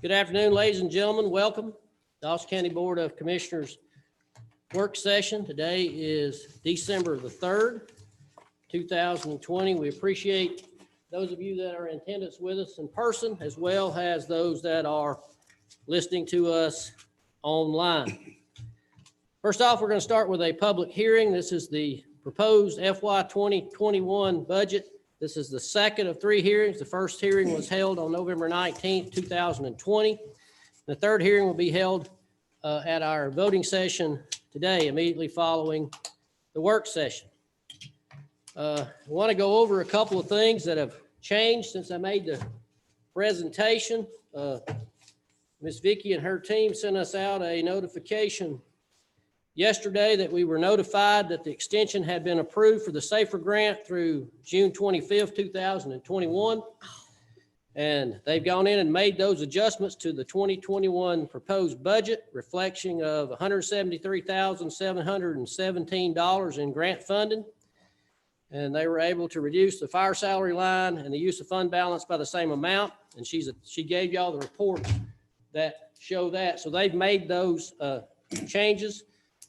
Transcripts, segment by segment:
Good afternoon, ladies and gentlemen. Welcome. Dawson County Board of Commissioners work session. Today is December the 3rd, 2020. We appreciate those of you that are in attendance with us in person, as well as those that are listening to us online. First off, we're going to start with a public hearing. This is the proposed FY 2021 budget. This is the second of three hearings. The first hearing was held on November 19th, 2020. The third hearing will be held at our voting session today, immediately following the work session. I want to go over a couple of things that have changed since I made the presentation. Ms. Vicki and her team sent us out a notification yesterday that we were notified that the extension had been approved for the SAFER grant through June 25th, 2021. And they've gone in and made those adjustments to the 2021 proposed budget, reflection of $173,717 in grant funding. And they were able to reduce the fire salary line and the use of fund balance by the same amount. And she gave y'all the reports that show that. So they've made those changes.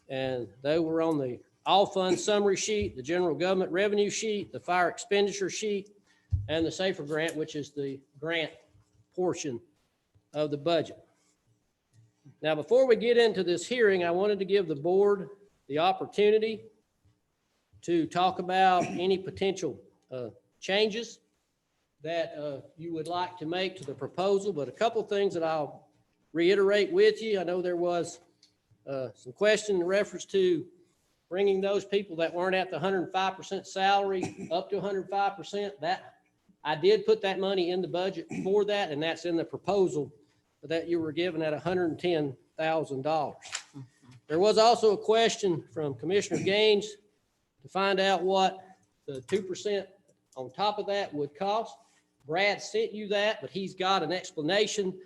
And they were on the all fund summary sheet, the general government revenue sheet, the fire expenditure sheet, and the SAFER grant, which is the grant portion of the budget. Now, before we get into this hearing, I wanted to give the board the opportunity to talk about any potential changes that you would like to make to the proposal, but a couple of things that I'll reiterate with you. I know there was some question in reference to bringing those people that weren't at the 105% salary up to 105%. That I did put that money in the budget for that, and that's in the proposal that you were given at $110,000. There was also a question from Commissioner Gaines to find out what the 2% on top of that would cost. Brad sent you that, but he's got an explanation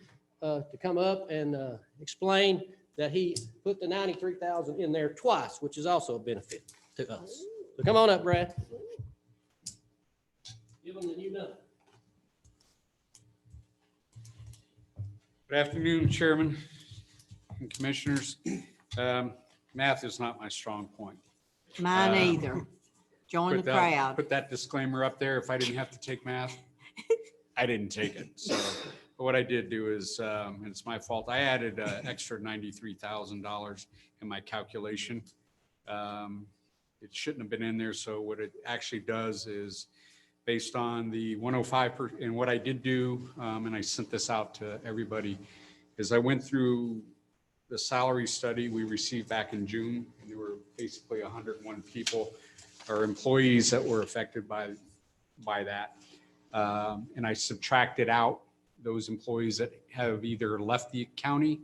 to come up and explain that he put the $93,000 in there twice, which is also a benefit to us. So come on up, Brad. Give them the new number. Good afternoon, Chairman and Commissioners. Math is not my strong point. Mine either. Join the crowd. Put that disclaimer up there. If I didn't have to take math, I didn't take it. So what I did do is, and it's my fault, I added an extra $93,000 in my calculation. It shouldn't have been in there. So what it actually does is based on the 105%, and what I did do, and I sent this out to everybody, is I went through the salary study we received back in June, and there were basically 101 people or employees that were affected by that. And I subtracted out those employees that have either left the county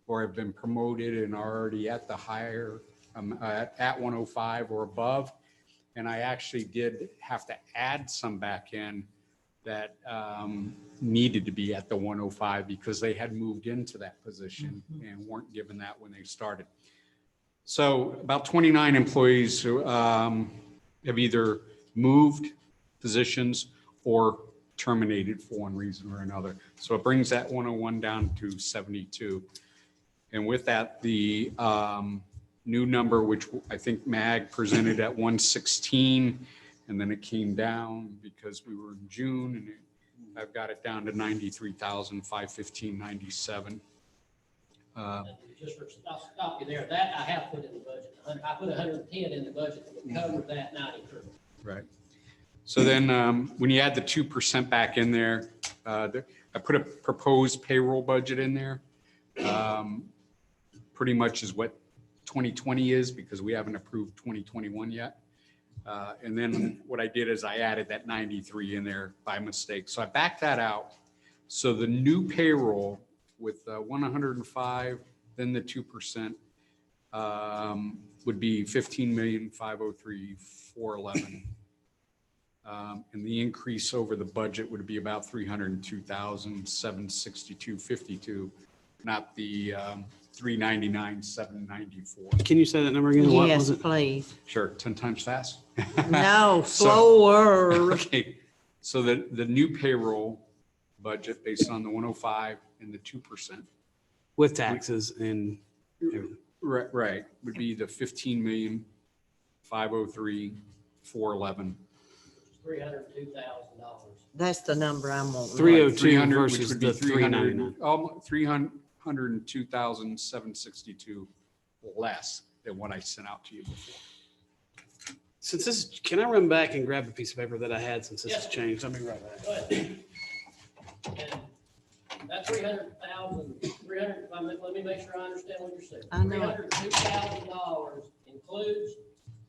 or have been promoted and are already at the higher, at 105 or above. And I actually did have to add some back in that needed to be at the 105 because they had moved into that position and weren't given that when they started. So about 29 employees have either moved positions or terminated for one reason or another. So it brings that 101 down to 72. And with that, the new number, which I think MAG presented at 116, and then it came down because we were in June, and I've got it down to 93,515.97. Just for stop you there, that I have put in the budget. I put 110 in the budget that would cover that 93. Right. So then when you add the 2% back in there, I put a proposed payroll budget in there. Pretty much is what 2020 is because we haven't approved 2021 yet. And then what I did is I added that 93 in there by mistake. So I backed that out. So the new payroll with 105, then the 2% would be 15,503,411. And the increase over the budget would be about 302,762.52, not the 399,794. Can you say that number again? What Yes, was it? please. Sure, 10 times fast. No, slower. Okay, so the new payroll budget based on the 105 and the 2%. With taxes and everything. Right, would be the 15,503,411. $302,000. That's the number I'm wanting. 302 300, which versus would be the 399. 302,762 less than what I sent out to you before. Since this, can I run back and grab a piece of paper that I had since this has Yes. changed? I'll be right back. Go ahead. And that 300,000, 300, let me make sure I understand what you're saying. I know it. $302,000 includes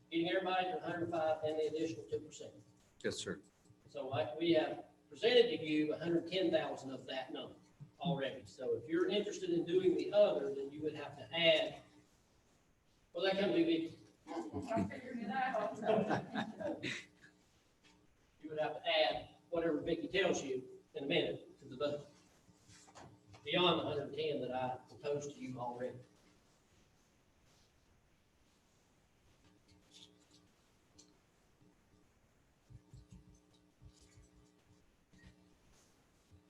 getting everybody to 105 and the additional 2%. Yes, sir. So like we have presented to you 110,000 of that number already. So if you're interested in doing the other, then you would have to add, well, that comes to Vicky. You would have to add whatever Vicky tells you in a minute to the budget. Beyond the 110 that I proposed to you already.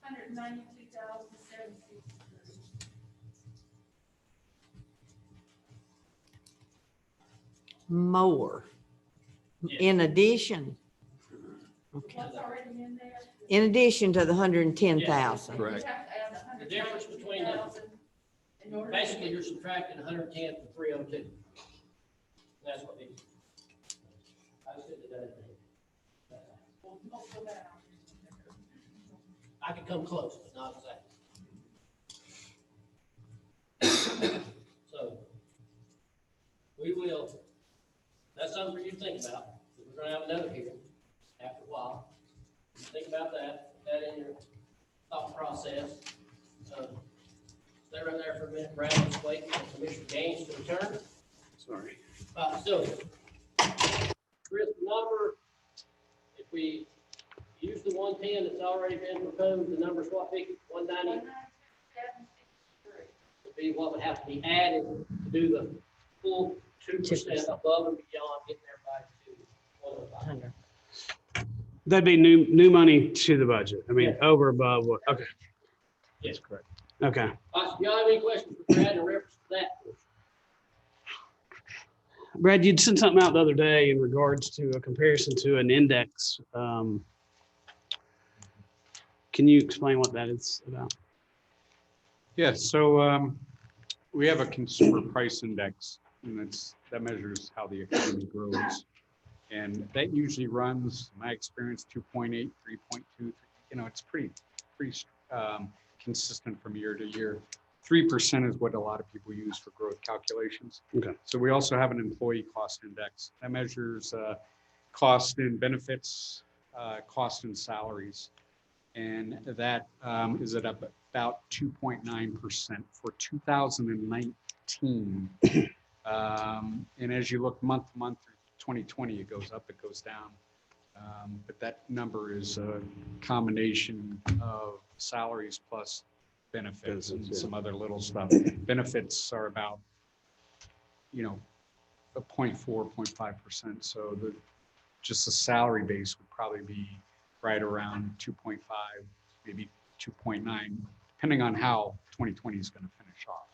$192,763. More. Yeah. In addition. Okay. What's already in there? In addition to the 110,000. Correct. You have to add The difference between the- 192,000 in order to Basically, get- you're subtracting 110 from 302. That's what it is. I just did that. We'll fill that out. I could come close, but not exactly. So we will, that's something for you to think about. We're gonna have another hearing after a while. Think about that, put that in your thought process. Stay right there for a minute, Brad, just wait for Commissioner Gaines to return. Sorry. So, Chris, the number, if we use the 110 that's already been proposed, the number's what, Vicky? 190 $192,763. would be what would have to be added to do the full 2% above and beyond getting everybody to 105. 100. That'd be new money to the budget. I mean, over above what, okay, Yes. correct. okay. All right, so y'all have any questions for Brad in reference to that? Brad, you'd sent something out the other day in regards to a comparison to an index. Can you explain what that is about? Yes, so we have a consumer price index, and that measures how the economy grows. And that usually runs, in my experience, 2.8, 3.2, it's pretty consistent from year to year. 3% is what a lot of people use for growth calculations. Okay. So we also have an employee cost index that measures cost and benefits, cost and salaries. And that is at about 2.9% for 2019. And as you look month to month through 2020, it goes up, it goes down. But that number is a combination of salaries plus benefits and some other little stuff. Benefits are about, a 0.4, 0.5%. So just the salary base would probably be right around 2.5, maybe 2.9, depending on how 2020 is going to finish off.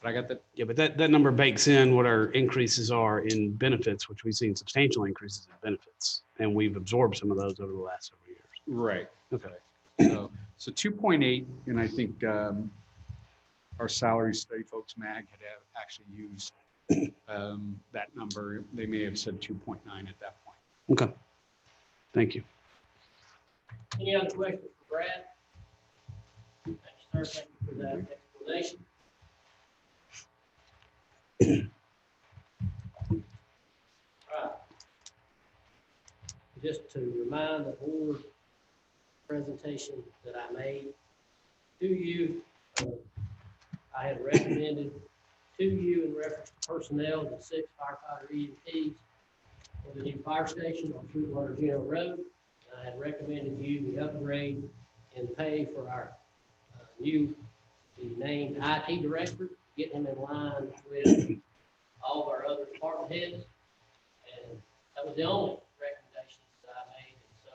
But I got that. Yeah, but that number bakes in what our increases are in benefits, which we've seen substantial increases in benefits. And we've absorbed some of those over the last several years. Right. Okay. So 2.8, and I think our salary study folks, MAG, had actually used that number. They may have said 2.9 at that point. Okay. Thank you. Any other questions for Brad? Thank you, sir. Thank you for that explanation. All right. Just to remind the board presentation that I made to you, I had recommended to you in reference to personnel, the 6 firefighter EMTs for the new fire station on Sweetwater General Road. I had recommended you the upgrade in pay for our the named IT director, get him in line with all of our other department heads. And that was the only recommendations that I made. And so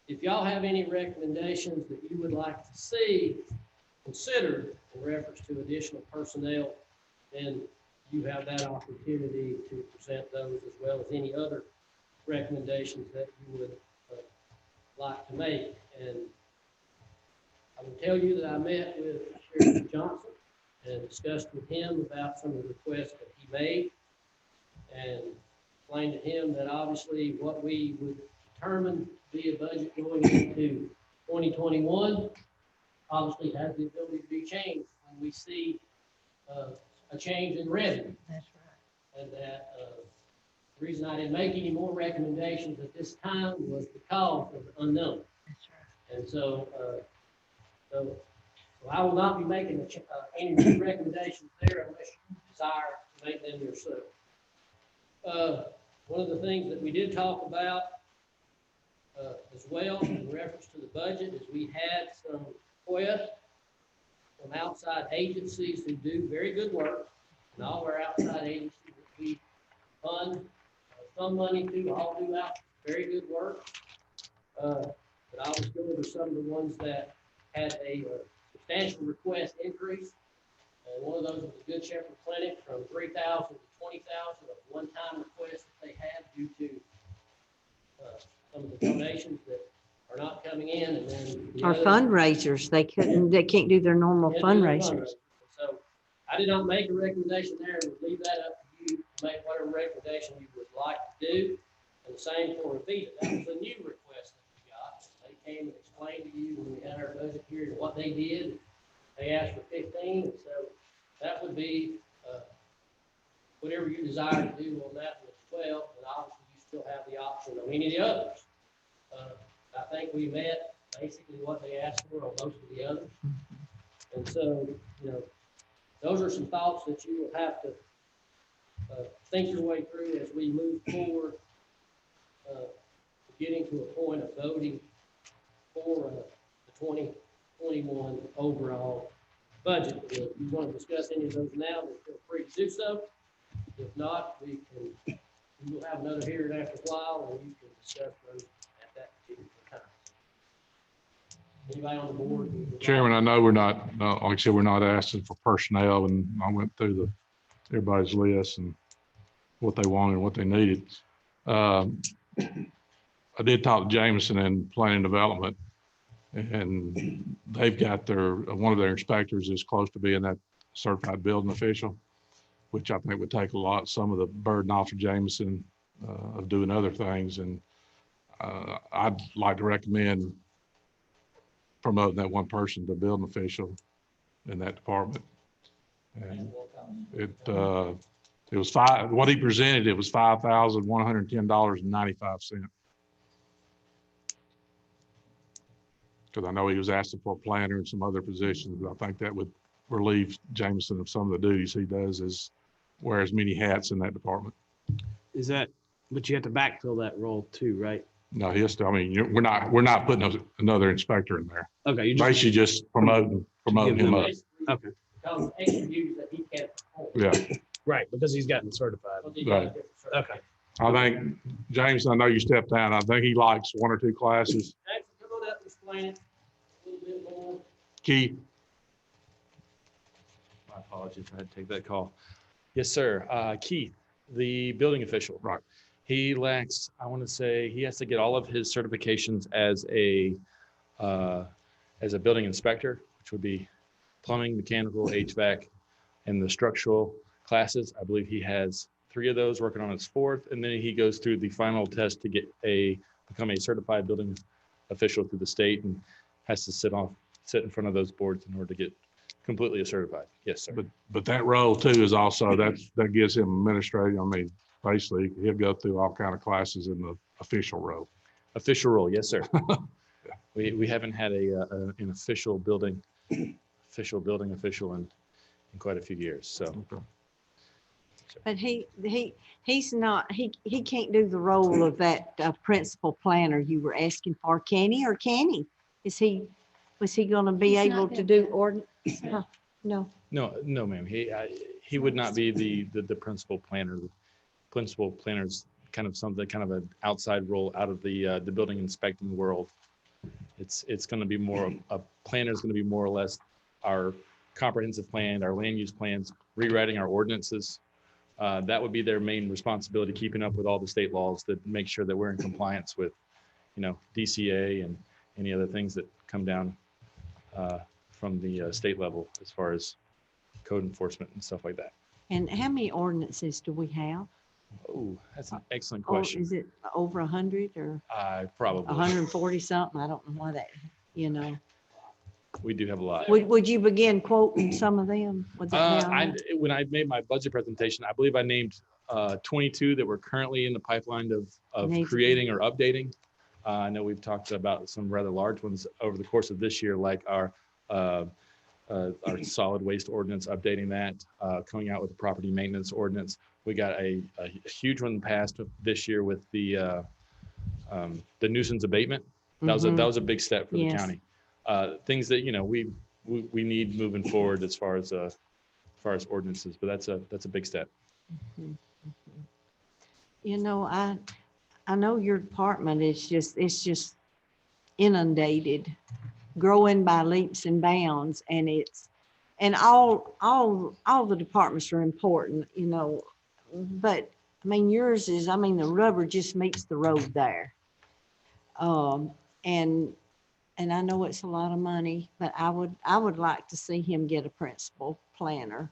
if y'all have any recommendations that you would like to see considered in reference to additional personnel, then you have that opportunity to present those as well as any other recommendations that you would like to make. And I will tell you that I met with Sheriff Johnson and discussed with him about some of the requests that he made, and explained to him that obviously what we would determine to be a budget going into 2021 obviously has the ability to be changed when we see a change in revenue. That's right. And that the reason I didn't make any more recommendations at this time was because of the unknown. That's right. And so, so I will not be making any new recommendations there unless you desire to make them yourself. One of the things that we did talk about as well in reference to the budget is we had some requests from outside agencies who do very good work, and all our outside agencies that we fund some money to all do out very good work. But I was going over some of the ones that had a substantial request increase. And one of those was the Good Shepherd Clinic from 3,000 to 20,000 of one-time requests that they had due to some of the donations that are not coming in, and then the Or others- fundraisers, they can't do their normal Yeah, do the fundraisers. So I did not make a recommendation there, and would leave that up to you to make whatever recommendation you would like to do. And the same for Avita. That was a new request that we got. They came and explained to you when we had our budget hearing what they did. They asked for 15, and so that would be whatever you desire to do on that one as well. But obviously, you still have the option on any of the others. I think we met basically what they asked for on most of the others. And so, you know, those are some thoughts that you will have to think your way through as we move forward, getting to a point of voting for the 2021 overall budget. If you want to discuss any of those now, then feel free to do so. If not, we will have another hearing after a while, and you can discuss those at that particular time. Anybody on the board? who would like- Chairman, I know we're not, like I said, we're not asking for personnel, and I went through everybody's list and what they wanted and what they needed. I did talk to Jameson and Planning Development, and they've got one of their inspectors is close to being that certified building official, which I think would take some of the burden off of Jameson of doing other things. And I'd like to recommend promoting that one person to building official in that department. And it was what he presented, it was $5,110.95. Because I know he was asking for a planner and some other positions, but I think that would relieve Jameson of some of the duties he does is wear as many hats in that department. Is that, but you have to backfill that role too, right? No, he has to, I mean, we're not putting another inspector in there. Okay, you just, Basically just promoting Give him him up. okay, Because of extra duties that he can't perform. Yeah, right, because he's gotten certified. Because he got a Right. different certificate. Okay. I think, James, I know you stepped down. I think he likes one or two classes. Jackson, come on up and explain it a little bit more. Keith, My apologies, I had to take that call. Yes, sir. Keith, the building official. Right. He lacks, I want to say, he has to get all of his certifications as a building inspector, which would be plumbing, mechanical, HVAC, and the structural classes. I believe he has 3 of those, working on his 4th, and then he goes through the final test to become a certified building official through the state, and has to sit in front of those boards in order to get completely certified. Yes, sir. but that role too is also, that gives him administrative, I mean, basically, he'll go through all kind of classes in the official role. Official role, yes, sir. We haven't had an official building official in quite a few years, so. But he's not, he can't do the role of that principal planner you were asking for, can he, or can he? Was he gonna be He's not able to that do good. ordinance? No, No, ma'am. He would not be the principal planner. The principal planner's kind of an outside role out of the building inspecting world. It's going to be more, a planner is going to be more or less our comprehensive plan, our land use plans, rewriting our ordinances. That would be their main responsibility, keeping up with all the state laws that make sure that we're in compliance with, DCA and any other things that come down from the state level as far as code enforcement and stuff like that. And how many ordinances do we have? Oh, that's an excellent Or question. is it over 100 or Probably, 140 something? I don't know why that, we do have a lot. Would you begin quoting some of them? Would that be all right? When I made my budget presentation, I believe I named 22 that were currently in the pipeline of Needs to be. creating or updating. I know we've talked about some rather large ones over the course of this year, like our solid waste ordinance, updating that, coming out with a property maintenance ordinance. We got a huge one passed this year with the nuisance abatement. That was a big step for the Yes. county. Things that, we need moving forward as far as ordinances, but that's a big step. I know your department is just inundated, growing by leaps and bounds, and all the departments are important, but I mean, yours is, the rubber just meets the road there. And I know it's a lot of money, but I would like to see him get a principal planner.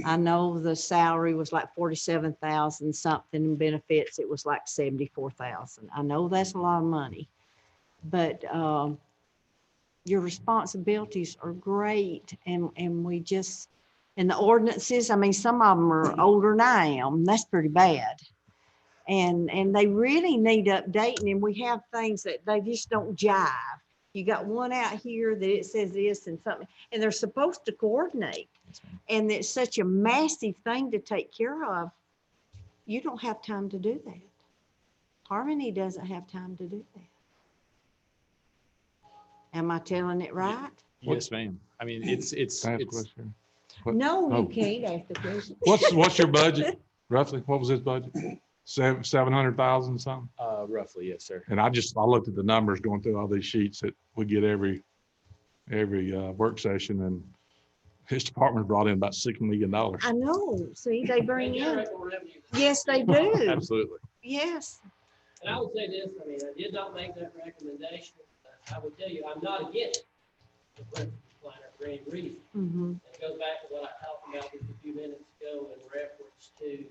I know the salary was like 47,000 something, and benefits, it was like 74,000. I know that's a lot of money, but your responsibilities are great, and the ordinances, some of them are older than I am. That's pretty bad. And they really need updating, and we have things that they just don't jive. You got one out here that it says this and something, and they're supposed to coordinate. And it's such a massive thing to take care of. You don't have time to do that. Harmony doesn't have time to do that. Am I telling it right? Yes, ma'am. It's Can I ask a question? What- No, oh. you can't ask the question. What's your budget roughly? What was his budget? 700,000 something? roughly, yes, sir. And I looked at the numbers going through all these sheets that we get every work session, and his department brought in about $6 million. I know. See, they bring They in. generate more revenue. Yes, they do. Absolutely. Yes. And I would say this, I did not make that recommendation. I would tell you, I'm not against the principal planner for any reason. Mhm. It goes back to what I talked about just a few minutes ago in reference to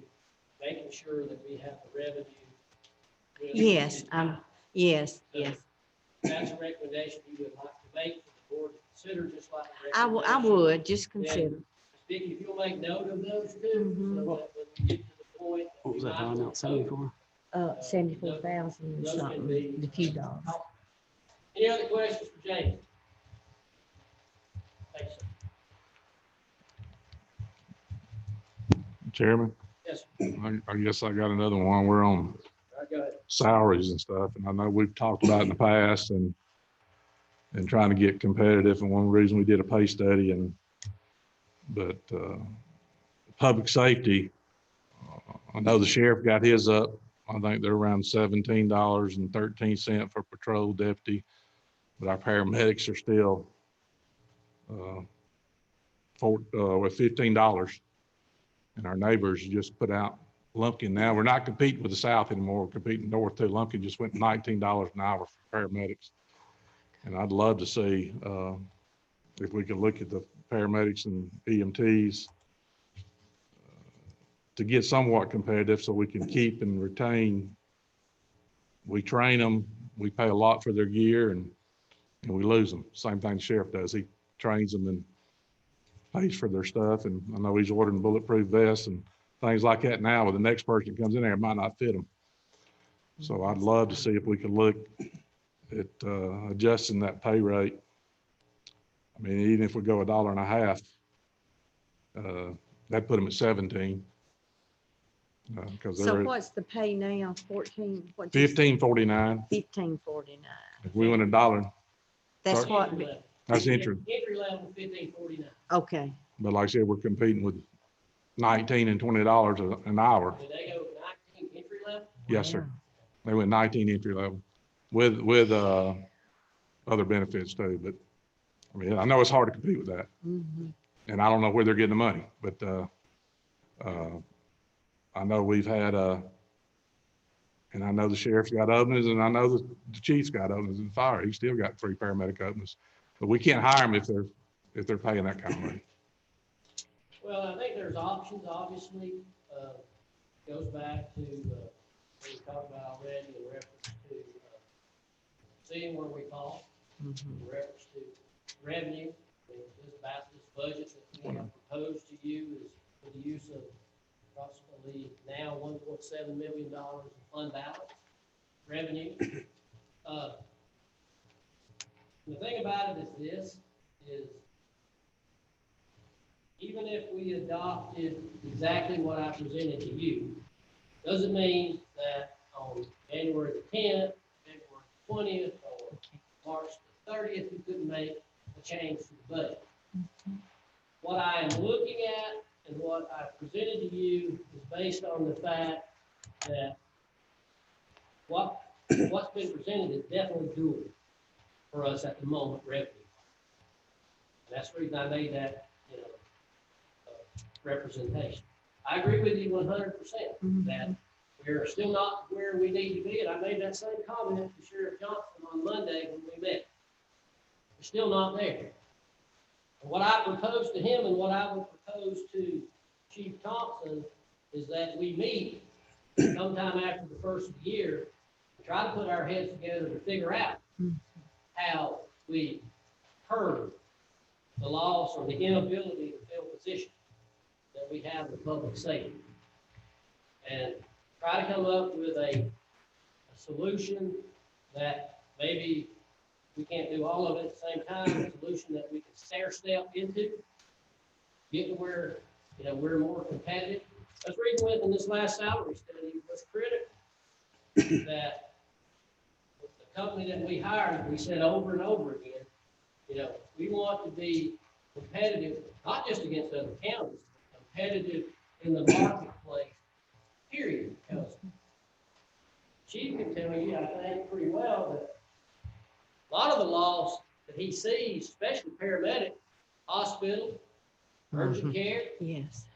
making sure that we have the revenue. with Yes, the yes, So yes. That's a recommendation you would like to make for the board to consider, just like. the I recommendation. would just consider. Vicky, if you'll make note of those two, Mhm. so that when we get to the point. What was that dollar amount, 74? 74,000 or something, the few dollars. Any other questions for James? Thanks, sir. Chairman, Yes, sir. I guess I got another one. We're on All right, go ahead. salaries and stuff, and I know we've talked about it in the past and trying to get competitive, and one reason we did a pay study but public safety, I know the sheriff got his up. I think they're around $17.13 for patrol deputy, but our paramedics are still with $15. And our neighbors just put out Lumpkin now. We're not competing with the South anymore. We're competing north too. Lumpkin just went $19 an hour for paramedics. And I'd love to see if we could look at the paramedics and EMTs to get somewhat competitive so we can keep and retain. We train them, we pay a lot for their gear, and we lose them. Same thing the sheriff does. He trains them and pays for their stuff. And I know he's ordering bulletproof vests and things like that now. With the next person that comes in there, it might not fit them. So I'd love to see if we could look at adjusting that pay rate. I mean, even if we go $1.50, that'd put them at 17. Because So they're at what's the pay now? 14? what you said? 15.49. 15.49. If we went $1, That's Sorry? what, Entry level. that's entry. Entry level, 1549. okay. But like I said, we're competing with $19 and $20 an hour. Did they go 19 entry level? Yes, sir. They went 19 entry level with other benefits too, but I mean, I know it's hard to compete with that. Mhm. And I don't know where they're getting the money, but, I know we've had, and I know the sheriff's got openings, and I know the chief's got openings in fire. He's still got 3 paramedic openings. But we can't hire them if they're paying that kind of money. Well, I think there's options, obviously, goes back to, what we talked about already in reference to, seeing where we fall, in reference to revenue. This budget that we have proposed to you is for the use of approximately now $1.7 million in fund balance revenue. The thing about it is this, is even if we adopted exactly what I presented to you, doesn't mean that on January the 10th, February 20th, or March the 30th, we couldn't make a change to the budget. What I am looking at and what I presented to you is based on the fact that what's been presented is definitely doable for us at the moment, revenue. And that's the reason I made that, representation. I agree with you 100% that we're still not where we need to be, and I made that same comment to Sheriff Johnson on Monday when we met. We're still not there. And what I proposed to him and what I would propose to Chief Thompson is that we meet sometime after the first of the year, and try to put our heads together to figure out how we curb the loss or the inability to fill positions that we have in public safety. And try to come up with a solution that maybe we can't do all of it at the same time, a solution that we can stair step into, get to where, we're more competitive. That's the reason with in this last salary study was critical that with the company that we hired, we said over and over again, we want to be competitive, not just against other counties, competitive in the marketplace, period. Because Chief can tell you, I think, pretty well that a lot of the loss that he sees, especially paramedic, hospital, urgent care, Yes.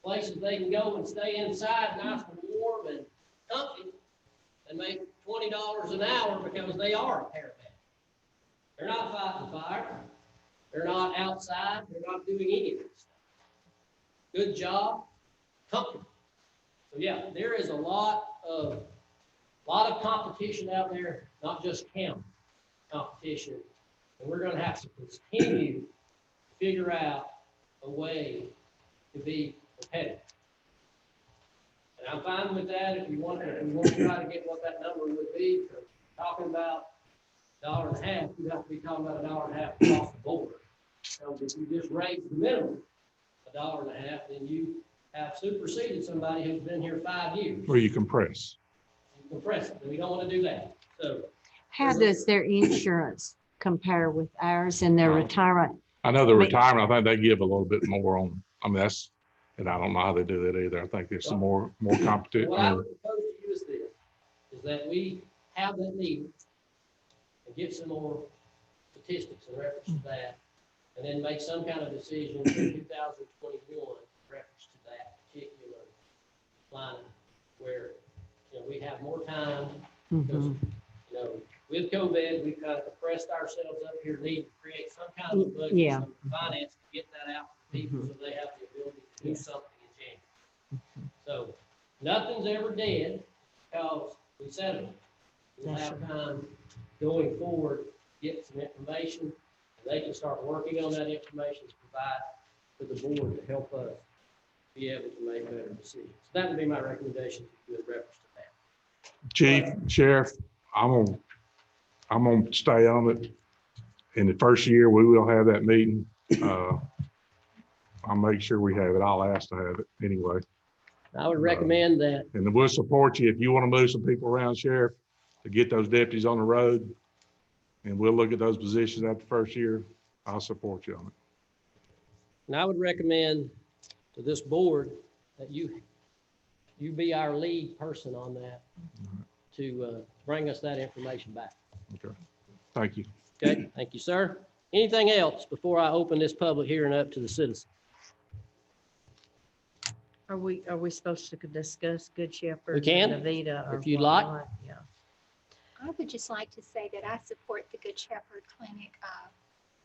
places they can go and stay inside nice and warm and comfy and make $20 an hour because they are a paramedic. They're not fighting fire. They're not outside. They're not doing any of this stuff. Good job, comfortable. So yeah, there is a lot of competition out there, not just county competition. And we're gonna have to continue to figure out a way to be competitive. And I'm fine with that if we want to try to get what that number would be. For talking about $1.50, you have to be talking about $1.50 across the board. So if you just raise the minimum $1.50, then you have superseded somebody who's been here 5 years. Where you compress. You compress it, and we don't want to do that. So How does their insurance compare with ours and their retirement? I know the Ma- retirement, I think they give a little bit more on, and I don't know how they do that either. I think there's some more competition. what I would propose to you is this, is that we have that meeting and get some more statistics in reference to that, and then make some kind of decision in 2021 in reference to that particular line where, we have more time because, with COVID, we've kind of compressed ourselves up here, need to create some kind of a budget, Yeah. some finance to get that out to people so they have the ability to do something in January. So nothing's ever dead because we settled it. We'll That's have time going forward, get some information, and they can start working on that information to provide to the board to help us be able to make better decisions. So that would be my recommendation with reference to that. Chief, Sheriff, I'm gonna stay on it. In the first year, we will have that meeting. I'll make sure we have it. I'll ask to have it anyway. I would recommend that. And we'll support you if you want to move some people around, Sheriff, to get those deputies on the road. And we'll look at those positions after the first year. I'll support you on it. And I would recommend to this board that you be our lead person on that to bring us that information back. Okay. Thank you. Okay, thank you, sir. Anything else before I open this public hearing up to the citizens? Are we supposed to discuss Good Shepherd? We can, and Avita or if you'd like. whatnot? Yeah. I would just like to say that I support the Good Shepherd Clinic.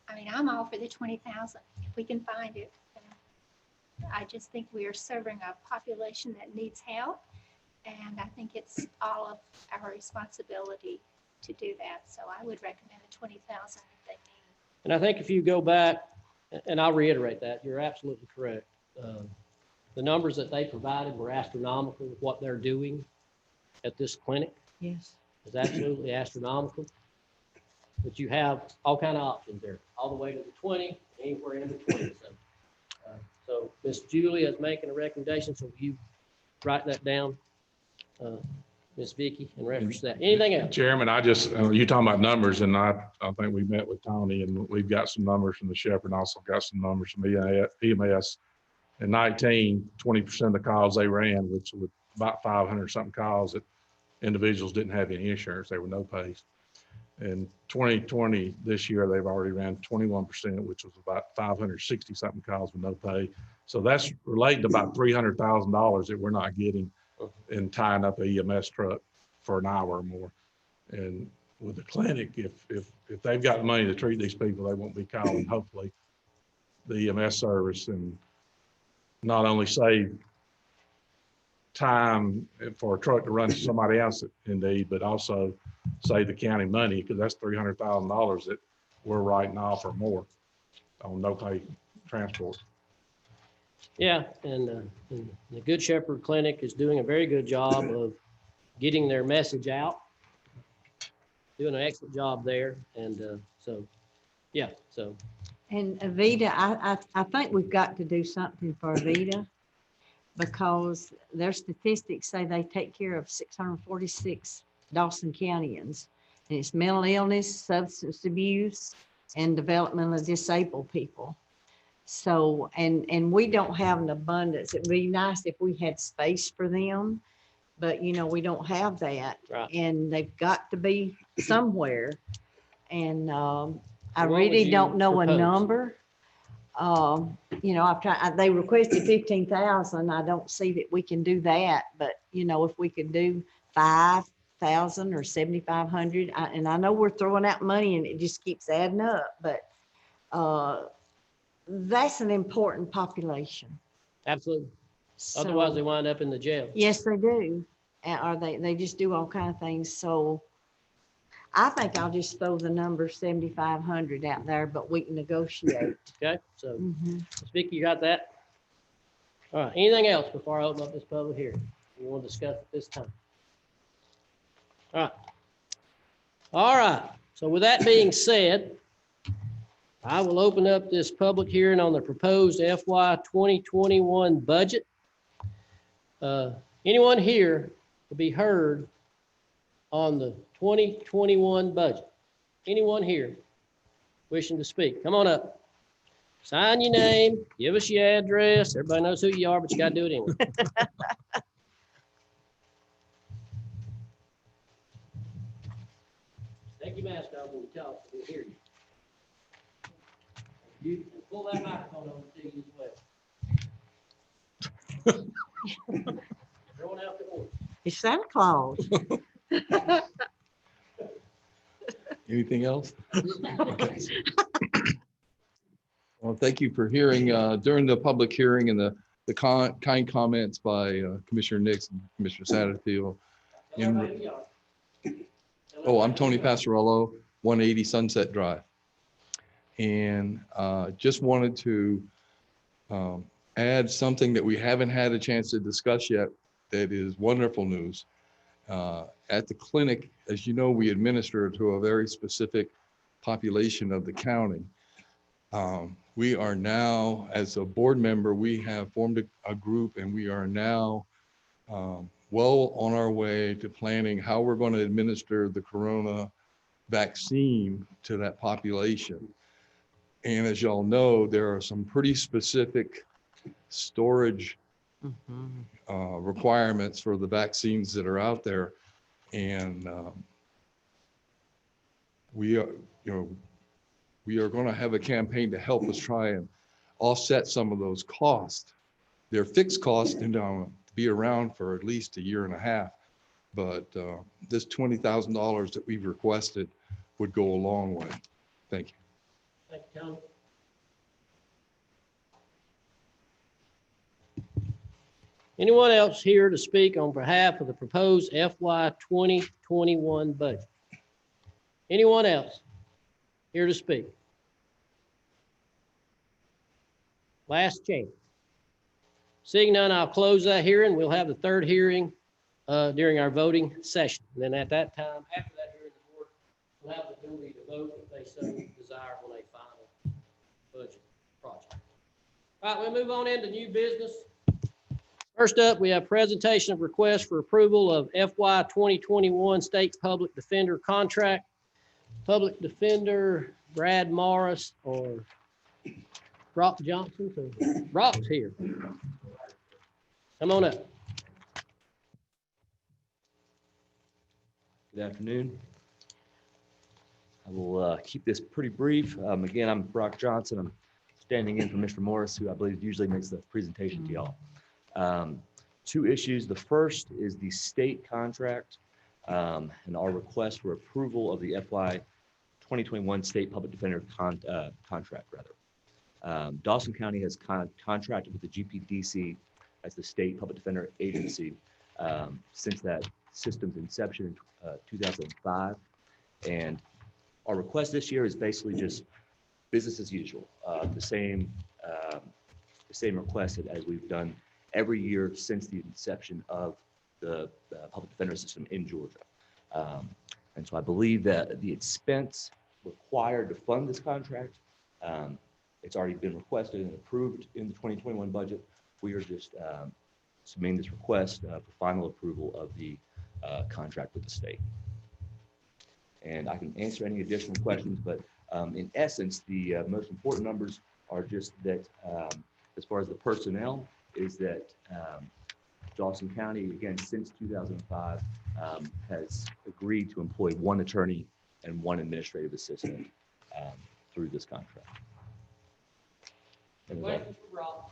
I mean, I'm all for the 20,000 if we can find it. And I just think we are serving a population that needs help. And I think it's all of our responsibility to do that. So I would recommend the 20,000 if they need. And I think if you go back, and I'll reiterate that, you're absolutely correct. The numbers that they provided were astronomical. What they're doing at this clinic Yes. is absolutely astronomical. But you have all kind of options there, all the way to the 20, anywhere in between. So Miss Julia is making a recommendation, so you write that down, Miss Vicky, and reference that. Anything else? Chairman, I just, you talking about numbers, and I think we met with Tony, and we've got some numbers from the Shepherd, and also got some numbers from EMS. In 19, 20% of the calls they ran, which was about 500 something calls, that individuals didn't have any insurance, they were no pays. In 2020, this year, they've already ran 21%, which was about 560 something calls with no pay. So that's relating to about $300,000 that we're not getting in tying up a EMS truck for an hour or more. And with the clinic, if they've got the money to treat these people, they won't be calling, hopefully, the EMS service, and not only save time for a truck to run to somebody else indeed, but also save the county money, because that's $300,000 that we're writing off or more on no pay transport. Yeah, and the Good Shepherd Clinic is doing a very good job of getting their message out, doing an excellent job there. And so, yeah, so. And Avita, I think we've got to do something for Avita, because their statistics say they take care of 646 Dawson Countyans. And it's mental illness, substance abuse, and developmentally disabled people. So, and we don't have an abundance. It'd be nice if we had space for them, but we don't have that. Right. And they've got to be somewhere. And I What would really you don't know a propose? number. I've tried, they requested 15,000. I don't see that we can do that, but if we could do 5,000 or 7,500, and I know we're throwing out money and it just keeps adding up, but that's an important population. Absolutely. So- Otherwise, they wind up in the jail. Yes, they do. Or they just do all kind of things. So I think I'll just throw the number 7,500 out there, but we can negotiate. Okay, so Mhm. Ms. Vicky, you got that? All right, anything else before I open up this public hearing you want to discuss at this time? All right. All right, so with that being said, I will open up this public hearing on the proposed FY 2021 budget. Anyone here to be heard on the 2021 budget? Anyone here wishing to speak? Come on up. Sign your name, give us your address. Everybody knows who you are, but you gotta do it anyway. Take your mask off when you talk, so we'll hear you. You can pull that microphone over to you as well. Throwing out the order. It's Santa Claus. Anything else? Okay. Well, thank you for hearing during the public hearing and the kind comments by Commissioner Nix and Commissioner Satterfield. Tell everybody who you are. Oh, I'm Tony Passarello, 180 Sunset Drive. And just wanted to add something that we haven't had a chance to discuss yet that is wonderful news. At the clinic, as you know, we administer to a very specific population of the county. We are now, as a board member, we have formed a group, and we are now well on our way to planning how we're going to administer the corona vaccine to that population. And as y'all know, there are some pretty specific storage requirements for the vaccines that are out there. And we are, we are going to have a campaign to help us try and offset some of those costs. They're fixed costs and be around for at least a year and a half. But this $20,000 that we've requested would go a long way. Thank you. Thank you, Tom. Anyone else here to speak on behalf of the proposed FY 2021 budget? Anyone else here to speak? Last chance. Seeing none, I'll close that hearing. We'll have the third hearing during our voting session. And then at that time, after that hearing, the board will have the ability to vote if they so desire on a final budget project. All right, we'll move on into new business. First up, we have presentation of request for approval of FY 2021 State Public Defender contract. Public Defender Brad Morris or Brock Johnson. So Brock's here. Come on up. Good afternoon. I will keep this pretty brief. Again, I'm Brock Johnson. I'm standing in for Mr. Morris, who I believe usually makes the presentation to y'all. Two issues. The first is the state contract and our request for approval of the FY 2021 State Public Defender contract. Dawson County has contracted with the GPDC as the state public defender agency since that system's inception in 2005. And our request this year is basically just business as usual, the same request as we've done every year since the inception of the public defender system in Georgia. And so I believe that the expense required to fund this contract, it's already been requested and approved in the 2021 budget. We are just submitting this request for final approval of the contract with the state. And I can answer any additional questions, but in essence, the most important numbers are just that as far as the personnel is that Dawson County, again, since 2005, has agreed to employ one attorney and one administrative assistant through this contract. And Questions for Brock?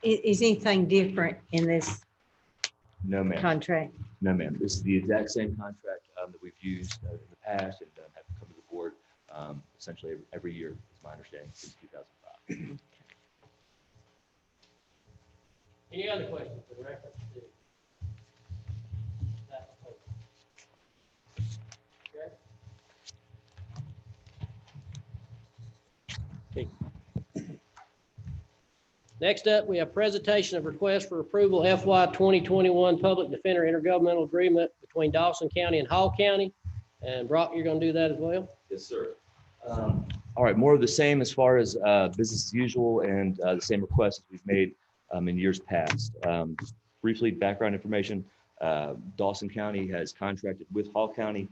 Is anything different in this no, ma'am. contract? No, ma'am. This is the exact same contract that we've used in the past and have come to the board essentially every year, is my understanding, since 2005. Any other questions in reference to that? Okay. Next up, we have presentation of request for approval FY 2021 Public Defender Intergovernmental Agreement between Dawson County and Hall County. And Brock, you're going to do that as well? Yes, sir. All right, more of the same as far as business as usual and the same requests we've made in years past. Briefly, background information, Dawson County has contracted with Hall County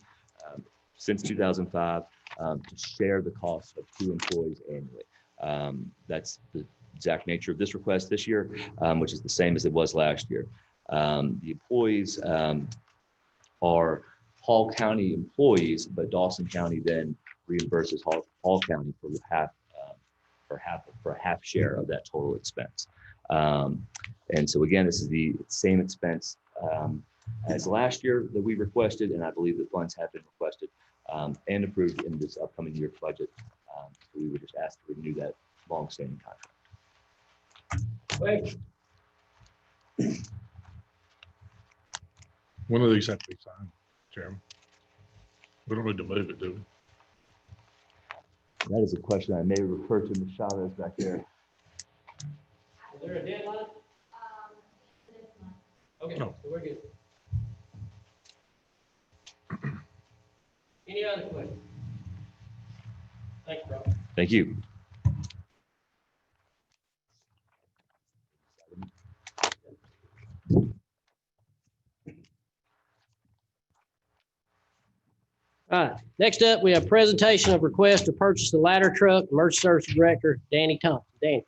since 2005 to share the cost of 2 employees annually. That's the exact nature of this request this year, which is the same as it was last year. The employees are Hall County employees, but Dawson County then reimburses Hall County for a half share of that total expense. And so again, this is the same expense as last year that we requested, and I believe the funds have been requested and approved in this upcoming year's budget. So we would just ask to renew that longstanding contract. Wait. When do these have to be signed, Chairman? We don't need to move it, do we? That is a question I may refer to Ms. Chavez back there. Is there a deadline? Okay, No. so we're good. Any other questions? Thank you, Brock. Thank you. All right, next up, we have presentation of request to purchase the ladder truck, Emergency Services Director, Danny Thompson. Danny.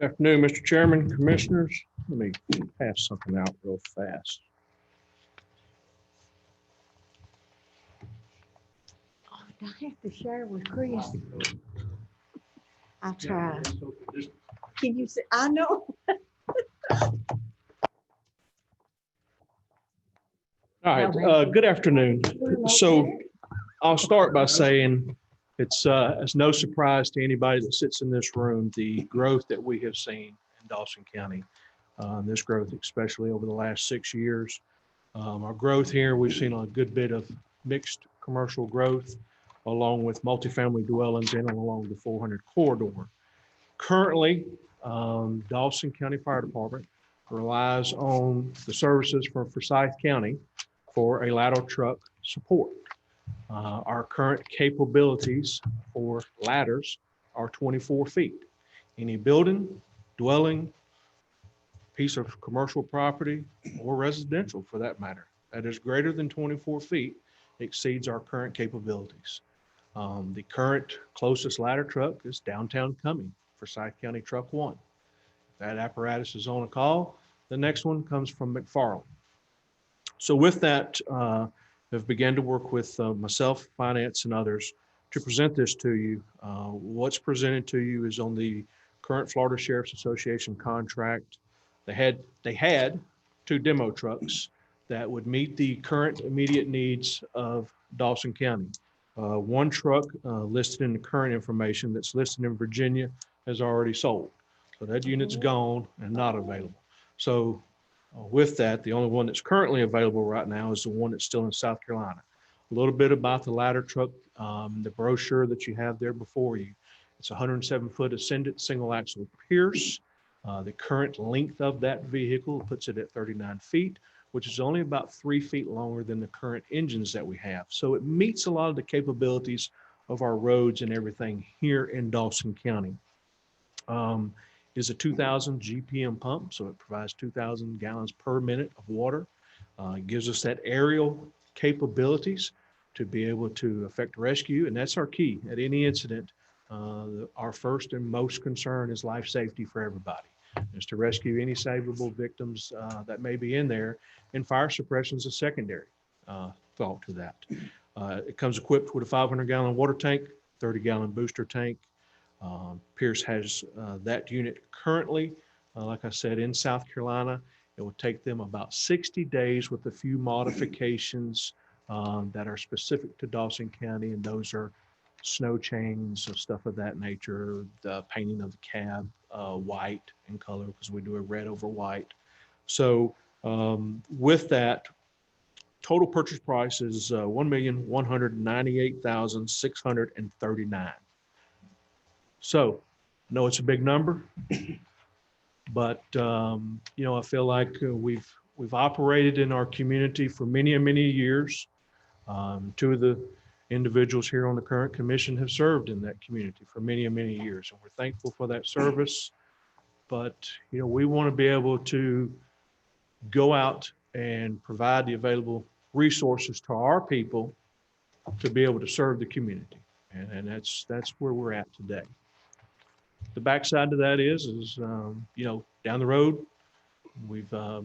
Afternoon, Mr. Chairman, Commissioners. Let me pass something out real fast. I have to share with Chris. I try. Can you say, I know. All right, good afternoon. So I'll start by saying it's no surprise to anybody that sits in this room, the growth that we have seen in Dawson County. This growth, especially over the last 6 years. Our growth here, we've seen a good bit of mixed commercial growth along with multifamily dwellings in and along the 400 corridor. Currently, Dawson County Fire Department relies on the services from Forsyth County for a ladder truck support. Our current capabilities for ladders are 24 feet. Any building, dwelling, piece of commercial property, or residential for that matter, that is greater than 24 feet exceeds our current capabilities. The current closest ladder truck is downtown Cumming, Forsyth County Truck 1. That apparatus is on a call. The next one comes from McFarland. So with that, I've began to work with myself, finance, and others to present this to you. What's presented to you is on the current Florida Sheriff's Association contract. They had 2 demo trucks that would meet the current immediate needs of Dawson County. One truck listed in the current information that's listed in Virginia has already sold. So that unit's gone and not available. So with that, the only one that's currently available right now is the one that's still in South Carolina. A little bit about the ladder truck, the brochure that you have there before you. It's a 107-foot Ascendant single axle Pierce. The current length of that vehicle puts it at 39 feet, which is only about 3 feet longer than the current engines that we have. So it meets a lot of the capabilities of our roads and everything here in Dawson County. Is a 2,000 GPM pump, so it provides 2,000 gallons per minute of water. It gives us that aerial capabilities to be able to effect rescue, and that's our key at any incident. Our first and most concern is life safety for everybody, is to rescue any savable victims that may be in there, and fire suppression is a secondary thought to that. It comes equipped with a 500-gallon water tank, 30-gallon booster tank. Pierce has that unit currently, like I said, in South Carolina. It will take them about 60 days with a few modifications that are specific to Dawson County, and those are snow chains, so stuff of that nature, the painting of the cab white in color because we do a red over white. So with that, total purchase price is $1,198,639. So I know it's a big number, but you know, I feel like we've operated in our community for many and many years. 2 of the individuals here on the current commission have served in that community for many and many years, and we're thankful for that service. But you know, we want to be able to go out and provide the available resources to our people to be able to serve the community, and that's where we're at today. The backside to that is you know, down the road, we've our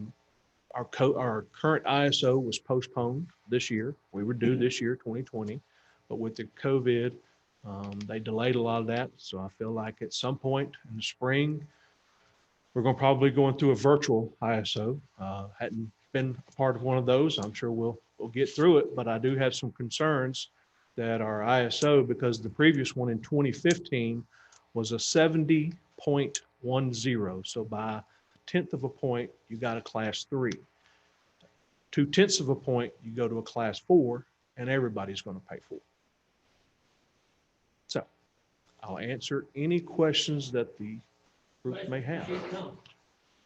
current ISO was postponed this year. We were due this year, 2020, but with the COVID, they delayed a lot of that. So I feel like at some point in the spring, we're going to probably going through a virtual ISO. Hadn't been a part of one of those. I'm sure we'll get through it, but I do have some concerns that our ISO, because the previous one in 2015 was a 70.10. So by a 1/10 of a point, you got a class 3. 2/10 of a point, you go to a class 4, and everybody's going to pay for it. So I'll answer any questions that the group may have.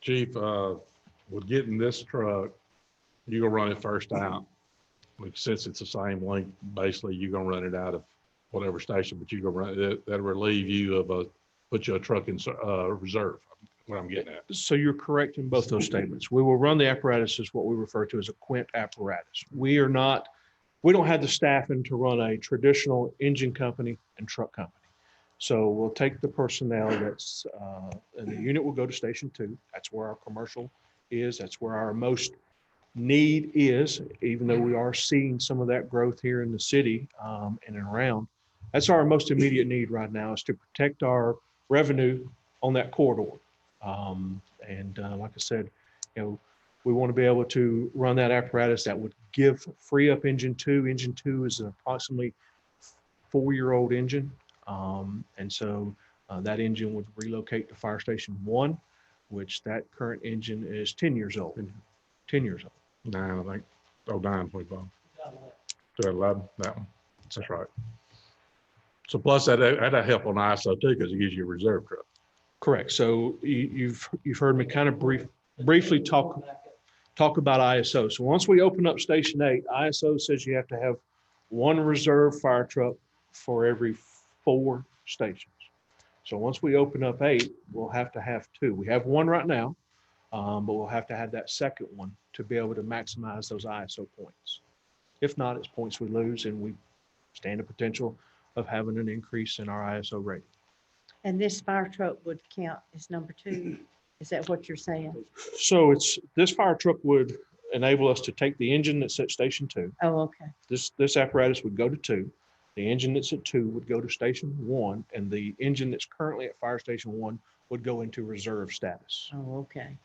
Chief, with getting this truck, you're gonna run it first out. Like, since it's the same length, basically you're gonna run it out of whatever station, but you're gonna run it, that'll relieve you of put your truck in reserve, what I'm getting at. So you're correct in both those statements. We will run the apparatus as what we refer to as a quint apparatus. We don't have the staffing to run a traditional engine company and truck company. So we'll take the personnel that's, and the unit will go to Station 2. That's where our commercial is. That's where our most need is, even though we are seeing some of that growth here in the city and around. That's our most immediate need right now, is to protect our revenue on that corridor. Like I said, we want to be able to run that apparatus that would free up Engine 2. Engine 2 is an approximately 4-year-old engine. That engine would relocate to Fire Station 1, which that current engine is 10 years old. 10 years old. 9, I think. Oh, 9, 25. 11, that one. That's right. So plus that'd help on ISO too, because it gives you a reserve truck. Correct. So you've heard me kind of briefly talk about ISO. So once we open up Station 8, ISO says you have to have 1 reserve fire truck for every 4 stations. So once we open up 8, we'll have to have 2. We have 1 right now, but we'll have to have that second one to be able to maximize those ISO points. If not, it's points we lose, and we stand a potential of having an increase in our ISO rating. And this fire truck would count as number 2. Is that what you're saying? So this fire truck would enable us to take the engine that's at Station 2. Oh, okay. This apparatus would go to 2. The engine that's at 2 would go to Station 1, and the engine that's currently at Fire Station 1 would go into reserve status. Oh, okay.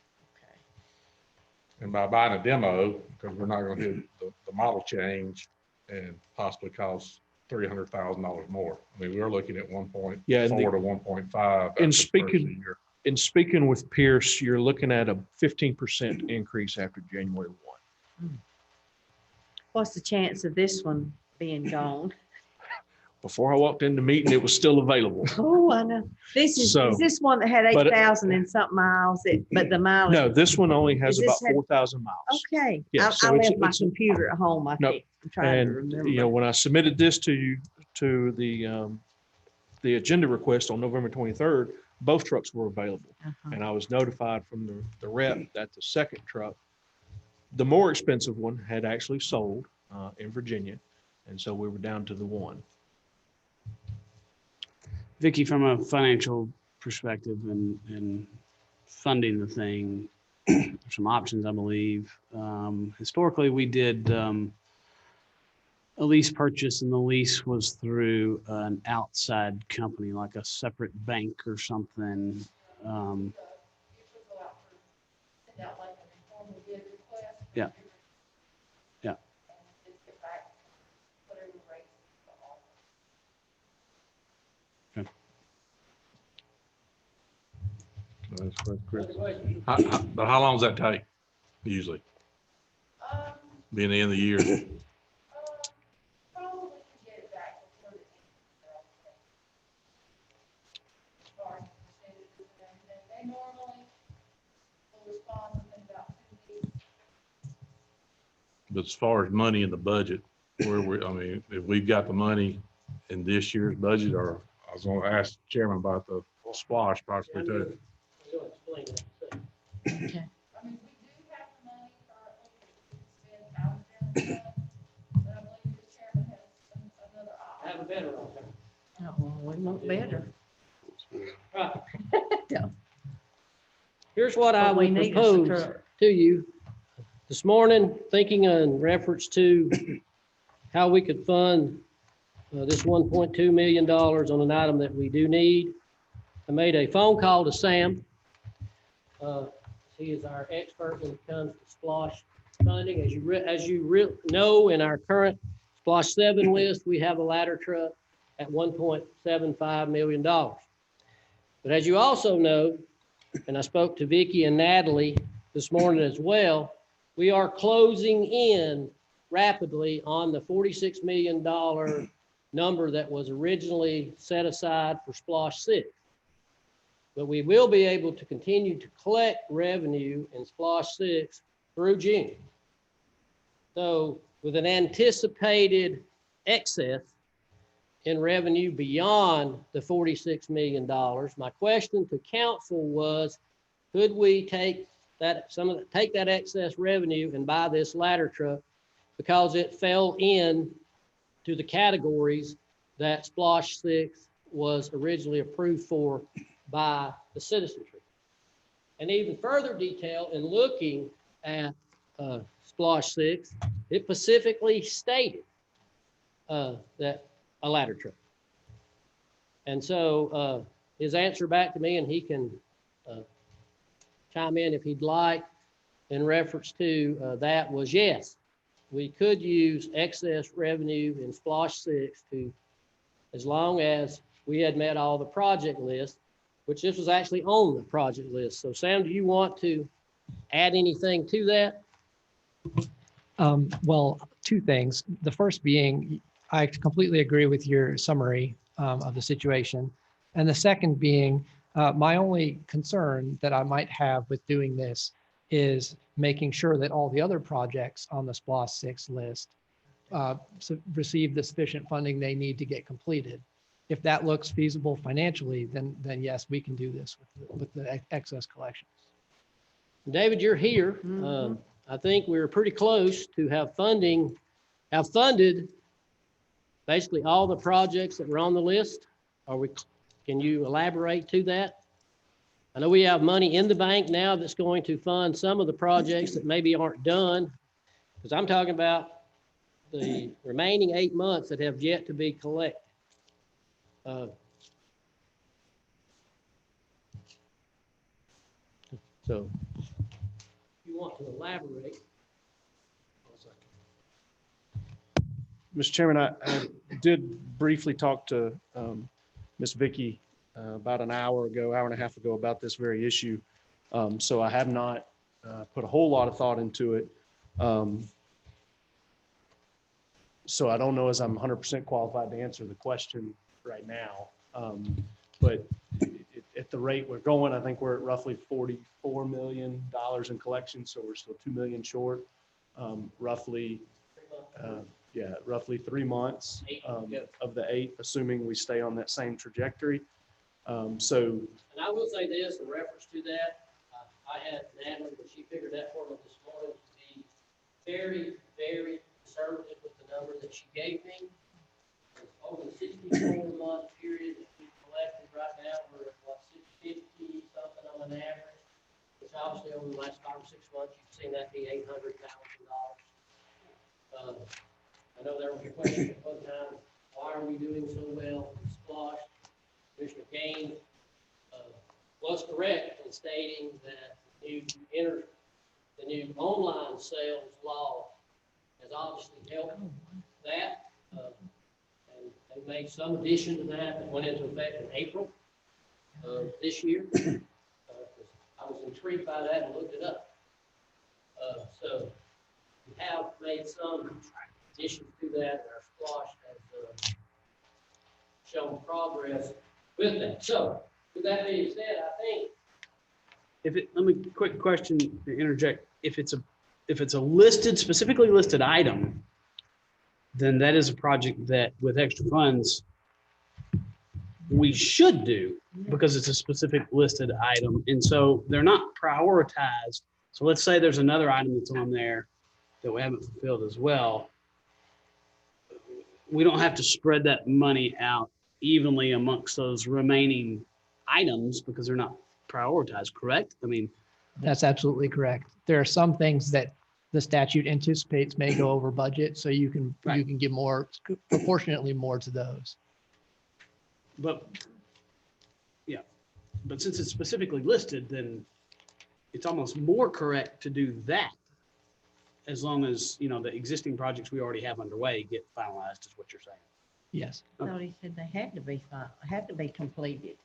And by buying a demo, because we're not going to do the model change and possibly cost $300,000 more. I mean, we're looking at 1.4 Yeah, to 1.5. And speaking with Pierce, you're looking at a 15% increase after January 1. What's the chance of this one being gone? Before I walked in the meeting, it was still available. Oh, I know. Is this one that had but 8,000 and something miles, but the mileage? No, this one only has Is this about 4,000 miles. Okay. Yeah, I so left my it's- computer at home, I No, think. I'm trying to And, remember. when I submitted this to you, to the agenda request on November 23rd, both trucks were available. Uh-huh. And I was notified from the rep that the second truck, the more expensive one, had actually sold in Virginia. And so we were down to the 1. Vicky, from a financial perspective and funding the thing, some options, I believe. Historically, we did a lease purchase, and the lease was through an outside company, like a separate bank or something. Yeah. Yeah. Okay. That's correct. But how long does that take usually? Being the end of the year? Probably can get it back before the end. And they normally will respond within about 2 weeks. But as far as money in the budget, I mean, if we've got the money in this year's budget, or I was going to ask the chairman about the splash possibly too. Okay. I mean, we do have the money currently to spend out of general fund, but I believe the chairman has another option. Have a better one. Oh, well, we want better. Right. Here's what I What we would need is a propose truck. to you this morning, thinking in reference to how we could fund this $1.2 million on an item that we do need. I made a phone call to Sam. He is our expert when it comes to SPLOST funding. As you know, in our current SPLOST 7 list, we have a ladder truck at $1.75 million. But as you also know, and I spoke to Vicky and Natalie this morning as well, we are closing in rapidly on the $46 million number that was originally set aside for SPLOST 6. But we will be able to continue to collect revenue in SPLOST 6 through June. So with an anticipated excess in revenue beyond the $46 million, my question to council was, could we take that excess revenue and buy this ladder truck because it fell in to the categories that SPLOST 6 was originally approved for by the citizenry. And even further detail in looking at Splosh 6, it specifically stated that a ladder truck. And so his answer back to me, and he can chime in if he'd like, in reference to that was yes, we could use excess revenue in Splosh 6 to, as long as we had met all the project lists, which this was actually on the project list. So Sam, do you want to add anything to that? Well, two things. The first being, I completely agree with your summary of the situation. And the second being, my only concern that I might have with doing this is making sure that all the other projects on the SPLOST 6 list receive the sufficient funding they need to get completed. If that looks feasible financially, then yes, we can do this with the excess collections. David, you're here. I think we're pretty close to have funded basically all the projects that were on the list. Can you elaborate to that? I know we have money in the bank now that's going to fund some of the projects that maybe aren't done, because I'm talking about the remaining 8 months that have yet to be collected. So if you want to elaborate. Mr. Chairman, I did briefly talk to Ms. Vicky about an hour and a half ago about this very issue. So I have not put a whole lot of thought into it. So I don't know as I'm 100% qualified to answer the question right now. But at the rate we're going, I think we're at roughly $44 million in collections. So we're still $2 million short, roughly. Roughly 3 months of the 8, assuming we stay on that same trajectory. And I will say this in reference to that, I had Natalie, when she figured that for me this morning, to be very, very conservative with the number that she gave me. Over the 64-month period that we collected right now, we're at what, 650 something on an average, which obviously over the last 5 or 6 months, you've seen that be $800,000. I know there was a question at one time, why are we doing so well in Splosh? Commissioner Gaines was correct in stating that the new online sales law has obviously helped that. And they made some addition to that went into effect in April of this year. I was intrigued by that and looked it up. So we have made some additions to that, and our Splosh has shown progress with that. So, with that being said, I think. Let me, quick question to interject. If it's a listed, specifically listed item, then that is a project that with extra funds, we should do because it's a specific listed item. And so they're not prioritized. So let's say there's another item that's on there that we haven't fulfilled as well. We don't have to spread that money out evenly amongst those remaining items because they're not prioritized, correct? I mean, That's absolutely correct. There are some things that the statute anticipates may go over budget, so you can give more, proportionately more to those. but since it's specifically listed, then it's almost more correct to do that. As long as, the existing projects we already have underway get finalized is what you're saying. Yes. I thought he said they had to be completed.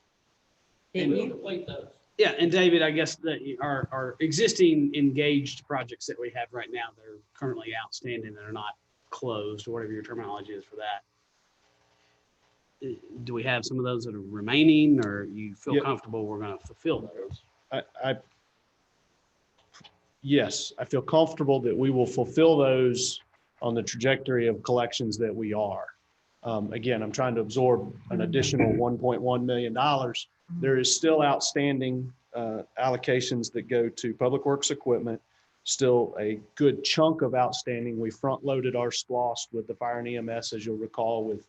And Didn't We'll you? complete those. Yeah, and David, I guess that our existing engaged projects that we have right now that are currently outstanding that are not closed, or whatever your terminology is for that. Do we have some of those that are remaining, or you feel Yeah. comfortable we're going to fulfill those? Yes, I feel comfortable that we will fulfill those on the trajectory of collections that we are. Again, I'm trying to absorb an additional $1.1 million. There is still outstanding allocations that go to public works equipment, still a good chunk of outstanding. We front loaded our SPLOST with the fire and EMS, as you'll recall, with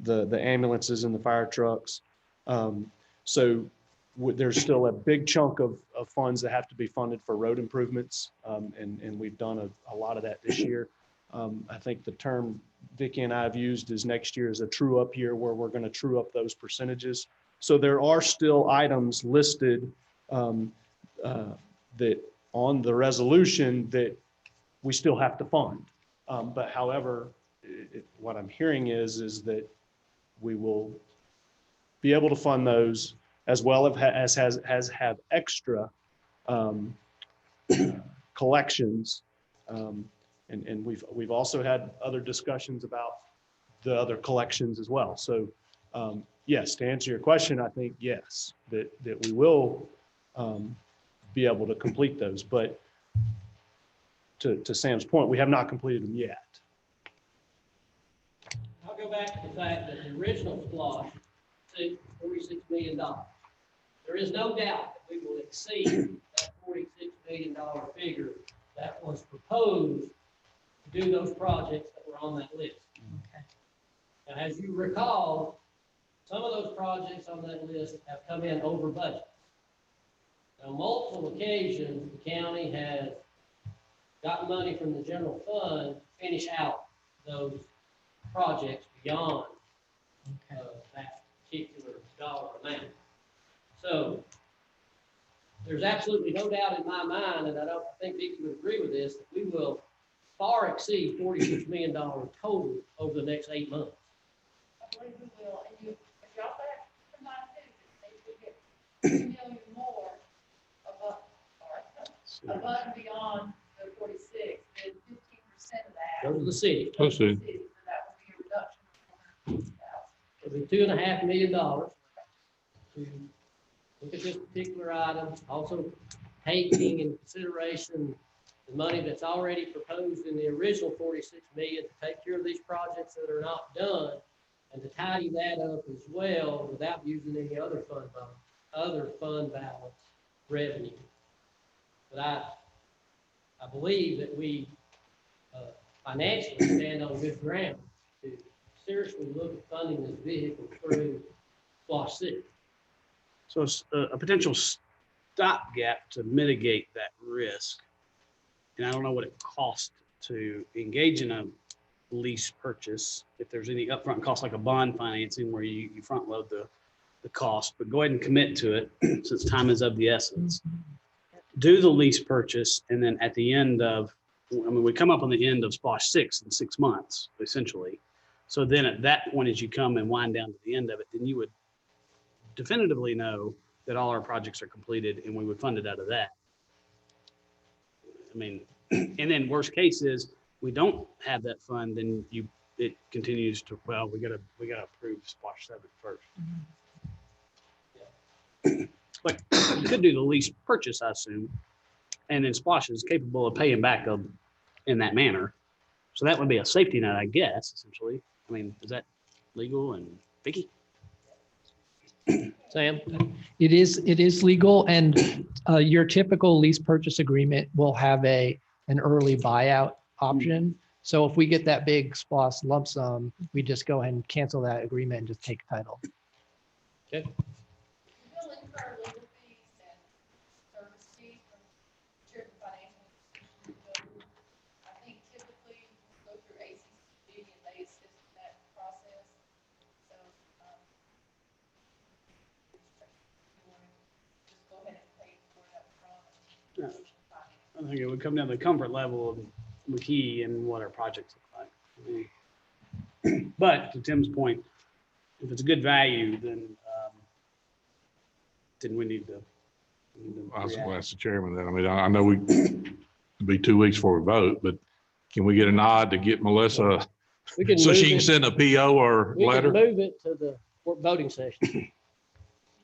the ambulances and the fire trucks. So there's still a big chunk of funds that have to be funded for road improvements. And we've done a lot of that this year. I think the term Vicki and I have used is next year is a true up year where we're going to true up those percentages. So there are still items listed that on the resolution that we still have to fund. But however, what I'm hearing is that we will be able to fund those as well as have extra collections. And we've also had other discussions about the other collections as well. So yes, to answer your question, I think yes, that we will be able to complete those. But to Sam's point, we have not completed them yet. I'll go back to the fact that the original splosh, $46 million. There is no doubt that we will exceed that $46 million figure that was proposed to do those projects that were on that list. Okay. And as you recall, some of those projects on that list have come in over budget. On multiple occasions, the county has gotten money from the general fund to finish out those projects beyond that particular dollar amount. So there's absolutely no doubt in my mind, and I don't think Vicki would agree with this, that we will far exceed $46 million total over the next 8 months. I believe we will, and if y'all back to my too, we get 2 million more above and beyond the 46, then 15% of that. Go to the city. Let's see. So that would be a reduction of $100,000. It'll be $2.5 million to look at this particular item, also taking into consideration the money that's already proposed in the original 46 million to take care of these projects that are not done, and to tidy that up as well without using any other fund balance revenue. But I believe that we financially stand on good ground to seriously look at funding this vehicle through SPLOST 6. So it's a potential stopgap to mitigate that risk. And I don't know what it costs to engage in a lease purchase, if there's any upfront cost like a bond financing where you front load the cost, but go ahead and commit to it since time is of the essence. Do the lease purchase, and then at the end of, we come up on the end of SPLOST 6 in 6 months, essentially. So then at that point, as you come and wind down to the end of it, then you would definitively know that all our projects are completed and we would fund it out of that. I mean, and then worst case is we don't have that fund, then it continues to, well, we gotta approve SPLOST 7 first. But you could do the lease purchase, I assume, and then SPLOST is capable of paying back in that manner. So that would be a safety net, I guess, essentially. I mean, is that legal? And Vicki? Sam? It is legal, and your typical lease purchase agreement will have an early buyout option. So if we get that big SPLOST lump sum, we just go ahead and cancel that agreement and just take title. Okay. We will incur legal fees and service fees from certain financial institutions. I think typically go through ACCG and they assist in that process. So, just go ahead and pay for it up front. Yeah. I think it would come down to the comfort level of McKee and what our projects look like. I mean, but to Tim's point, if it's a good value, then we need to. I was react. gonna ask the chairman that. I mean, I know it'll be 2 weeks before we vote, but can we get a nod to get Melissa We can so move she can it- send a PO or We can letter? move it to the voting session.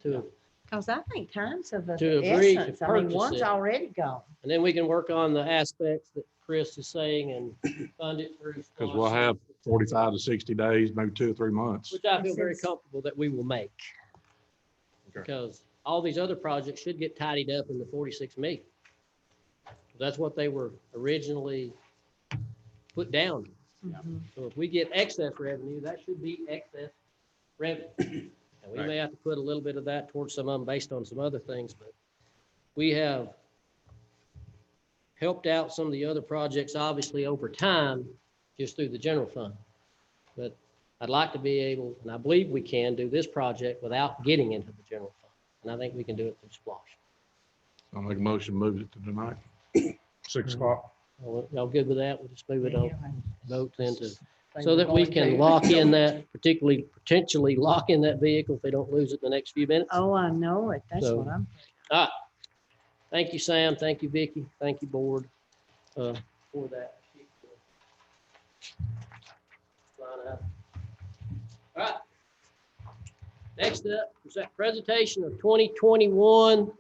And Because I think time's of the To agree to essence. I mean, purchase one's it. already gone. then we can work on the aspects that Chris is saying and fund it through. Because we'll have 45 to 60 days, maybe 2 or 3 months. Which I feel very comfortable that we will make. Because all these other projects should get tidied up in the 46 million. That's what they were originally put down. Mhm. So if we get excess revenue, that should be excess revenue. And we may have to put a little bit of that towards some of them based on some other things, but we have helped out some of the other projects, obviously, over time, just through the general fund. But I'd like to be able, and I believe we can, do this project without getting into the general fund. And I think we can do it through Splosh. I'll make a motion, move it to tonight. 6 o'clock. Y'all good with that? We'll just move it on, vote into, so that we can lock in that, potentially lock in that vehicle if they don't lose it in the next few minutes. Oh, I know it. That's So- what I'm. All right. Thank you, Sam. Thank you, Vicky. Thank you, board, for that. Line up. All right. Next up is that presentation of 2021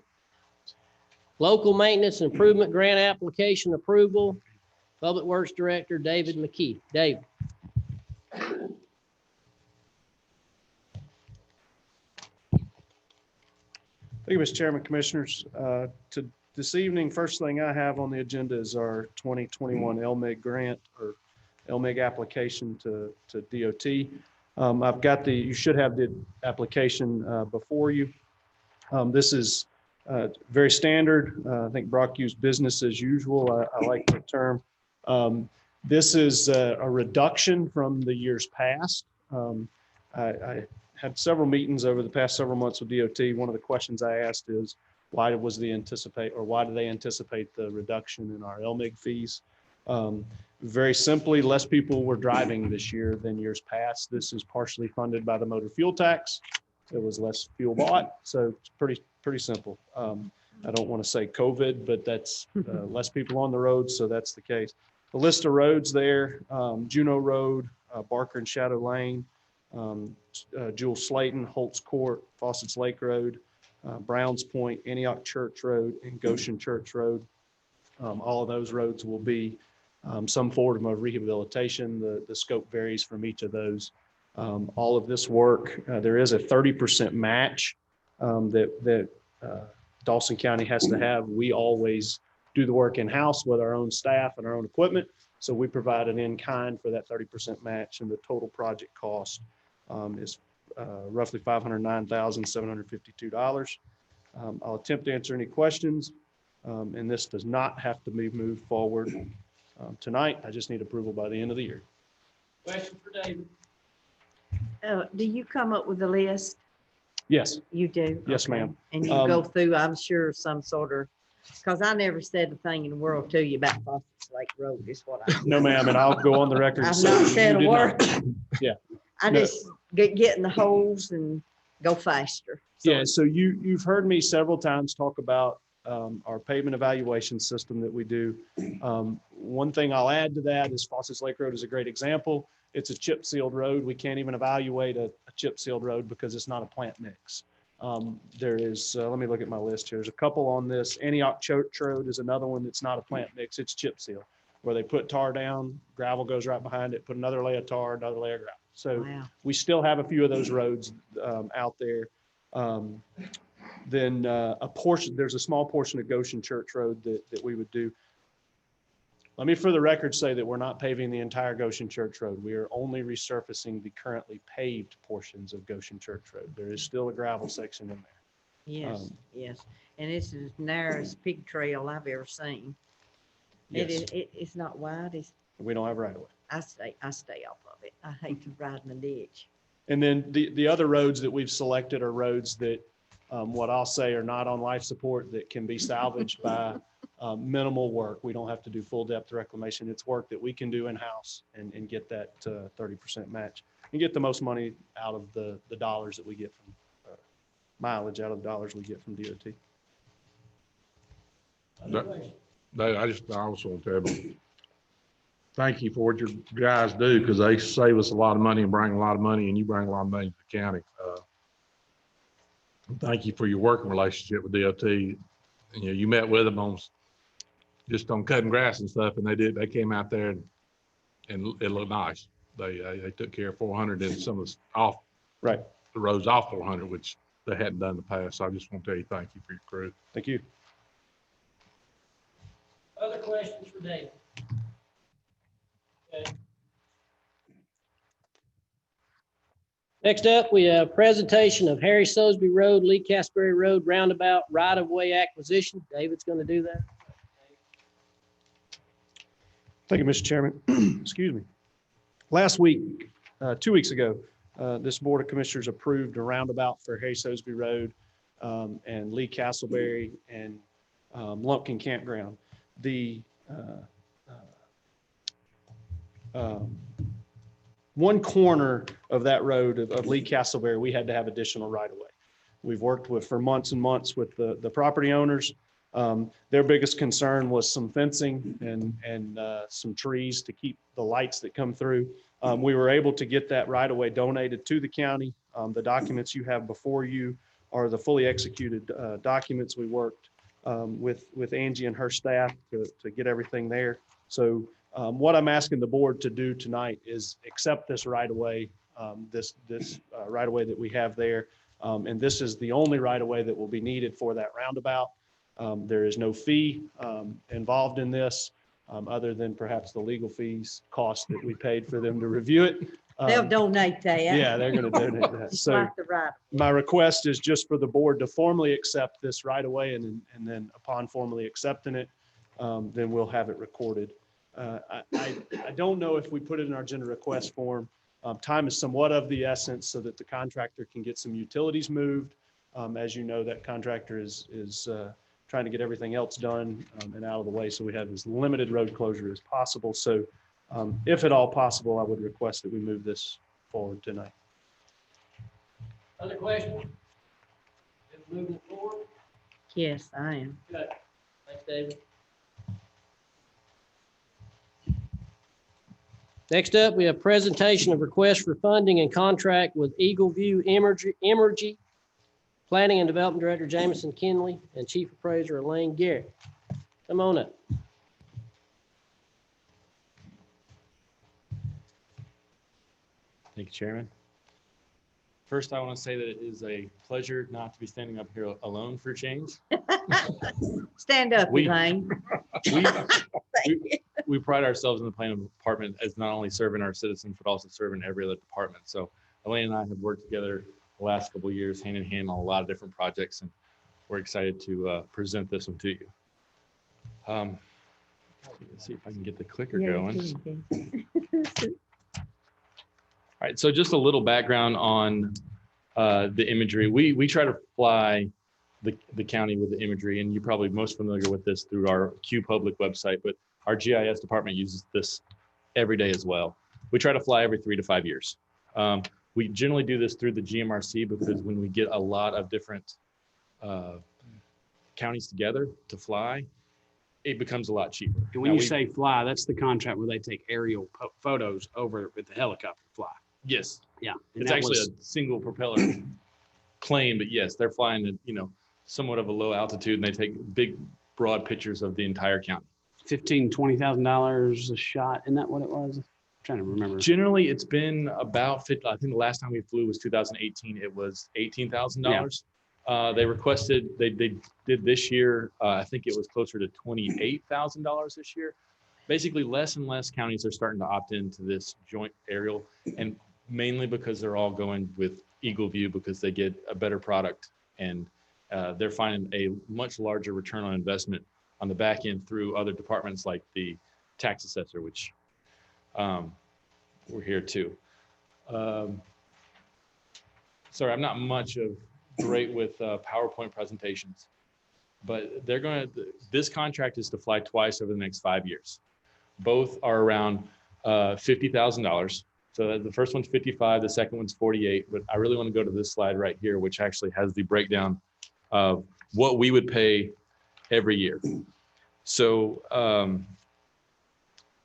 Local Maintenance Improvement Grant Application Approval. Public Works Director, David McKee. Dave. Thank you, Mr. Chairman, Commissioners. This evening, first thing I have on the agenda is our 2021 LMIG grant or LMIG application to DOT. I've got you should have the application before you. This is very standard. I think Brock used business as usual. I like the term. This is a reduction from the years past. I had several meetings over the past several months with DOT. One of the questions I asked is, why do they anticipate the reduction in our LMIG fees? Very simply, less people were driving this year than years past. This is partially funded by the motor fuel tax. There was less fuel bought, so it's pretty simple. I don't want to say COVID, but that's less people on the road, so that's the case. The list of roads there, Juneau Road, Barker and Shadow Lane, Jewel Slayton, Holtz Court, Fawcett's Lake Road, Browns Point, Antioch Church Road, and Goshen Church Road. All of those roads will be some form of rehabilitation. The scope varies from each of those. All of this work, there is a 30% match that Dawson County has to have. We always do the work in-house with our own staff and our own equipment. So we provide an in-kind for that 30% match, and the total project cost is roughly $509,752. I'll attempt to answer any questions, and this does not have to be moved forward tonight. I just need approval by the end of the year. Question for David. Do you come up with a list? Yes, You do? Yes, Okay. ma'am. And you go through, I'm sure, some sort of, because I never said a thing in the world to you about Fawcett's Lake Road, is what I. no, ma'am, and I'll go on the record. and I've say not you said a did word. not. Yeah. I No. just get in the holes and go faster. Yeah, so you've heard me several times talk about our pavement evaluation system that we do. One thing I'll add to that is Fawcett's Lake Road is a great example. It's a chip sealed road. We can't even evaluate a chip sealed road because it's not a plant mix. There is, let me look at my list here. There's a couple on this. Antioch Church Road is another one that's not a plant mix. It's chip seal, where they put tar down, gravel goes right behind it, put another layer of tar, another layer of gravel. So Wow. we still have a few of those roads out there. Then a portion, there's a small portion of Goshen Church Road that we would do. Let me for the record say that we're not paving the entire Goshen Church Road. We are only resurfacing the currently paved portions of Goshen Church Road. There is still a gravel section in there. Yes, yes. And it's as narrow as pig trail I've ever seen. It Yes, is, it's not wide. It's, we don't have right of way. I stay off of it. I hate to ride in the ditch. And then the other roads that we've selected are roads that, what I'll say are not on life support, that can be salvaged by minimal work. We don't have to do full depth reclamation. It's work that we can do in-house and get that 30% match and get the most money out of the dollars that we get from mileage out of the dollars we get from DOT. Dave, I also want to tell you, thank you for what your guys do, because they save us a lot of money and bring a lot of money, and you bring a lot of money to the county. Thank you for your working relationship with DOT. You met with them just on cutting grass and stuff, and they came out there and it looked nice. They took care of 400 and some of the the roads off 400, which they hadn't done in the past. So I just want to tell you, thank you for your crew. Thank you. Other questions for David? Okay. Next up, we have presentation of Harry Sosby Road, Lee Castleberry Road roundabout right-of-way acquisition. David's going to do that. Thank you, Mr. Chairman. Excuse me. Last week, 2 weeks ago, this Board of Commissioners approved a roundabout for Harry Sosby Road and Lee Castleberry and Lumpkin Campground. The one corner of that road of Lee Castleberry, we had to have additional right-of-way. We've worked with for months and months with the property owners. Their biggest concern was some fencing and some trees to keep the lights that come through. We were able to get that right-of-way donated to the county. The documents you have before you are the fully executed documents. We worked with Angie and her staff to get everything there. So what I'm asking the board to do tonight is accept this right-of-way, this right-of-way that we have there. And this is the only right-of-way that will be needed for that roundabout. There is no fee involved in this, other than perhaps the legal fees cost that we paid for them to review it. They'll donate that. Yeah, they're going to donate that. Just So like the right. my request is just for the board to formally accept this right-of-way, and then upon formally accepting it, then we'll have it recorded. I don't know if we put it in our agenda request form. Time is somewhat of the essence so that the contractor can get some utilities moved. As you know, that contractor is trying to get everything else done and out of the way, so we have as limited road closure as possible. So if at all possible, I would request that we move this forward tonight. Other questions? Moving forward. Yes, I am. Good. Thanks, David. Next up, we have presentation of request for funding and contract with Eagle View Emergy, Planning and Development Director Jameson Kinley, and Chief Appraiser Elaine Garrett. Come on up. Thank you, Chairman. First, I want to say that it is a pleasure not to be standing up here alone for a change. Stand up, We- Elaine. We pride ourselves in the planning department as not only serving our citizens, but also serving every other department. So Elaine and I have worked together the last couple of years, hand in hand on a lot of different projects, and we're excited to present this one to you. Let's see if I can get the clicker going. All right, so just a little background on the imagery. We try to fly the county with the imagery, and you're probably most familiar with this through our Q Public website, but our GIS department uses this every day as well. We try to fly every 3 to 5 years. We generally do this through the GMRC because when we get a lot of different counties together to fly, it becomes a lot cheaper. And when Now, you say fly, that's the contract where they take aerial photos over with the helicopter fly. yes, Yeah. and it's that actually was- a single propeller plane, but yes, they're flying at, somewhat of a low altitude, and they take big, broad pictures of the entire county. $15,000-$20,000 a shot. Isn't that what it was? I'm trying to remember. Generally, it's been about 50. I think the last time we flew was 2018. It was $18,000. They requested, they did this year, I think it was closer to $28,000 this year. Basically, less and less counties are starting to opt into this joint aerial, and mainly because they're all going with Eagle View because they get a better product, and they're finding a much larger return on investment on the back end through other departments like the tax assessor, which we're here too. Sorry, I'm not much of great with PowerPoint presentations, but this contract is to fly twice over the next 5 years. Both are around $50,000. So the first one's 55, the second one's 48, but I really want to go to this slide right here, which actually has the breakdown of what we would pay every year. So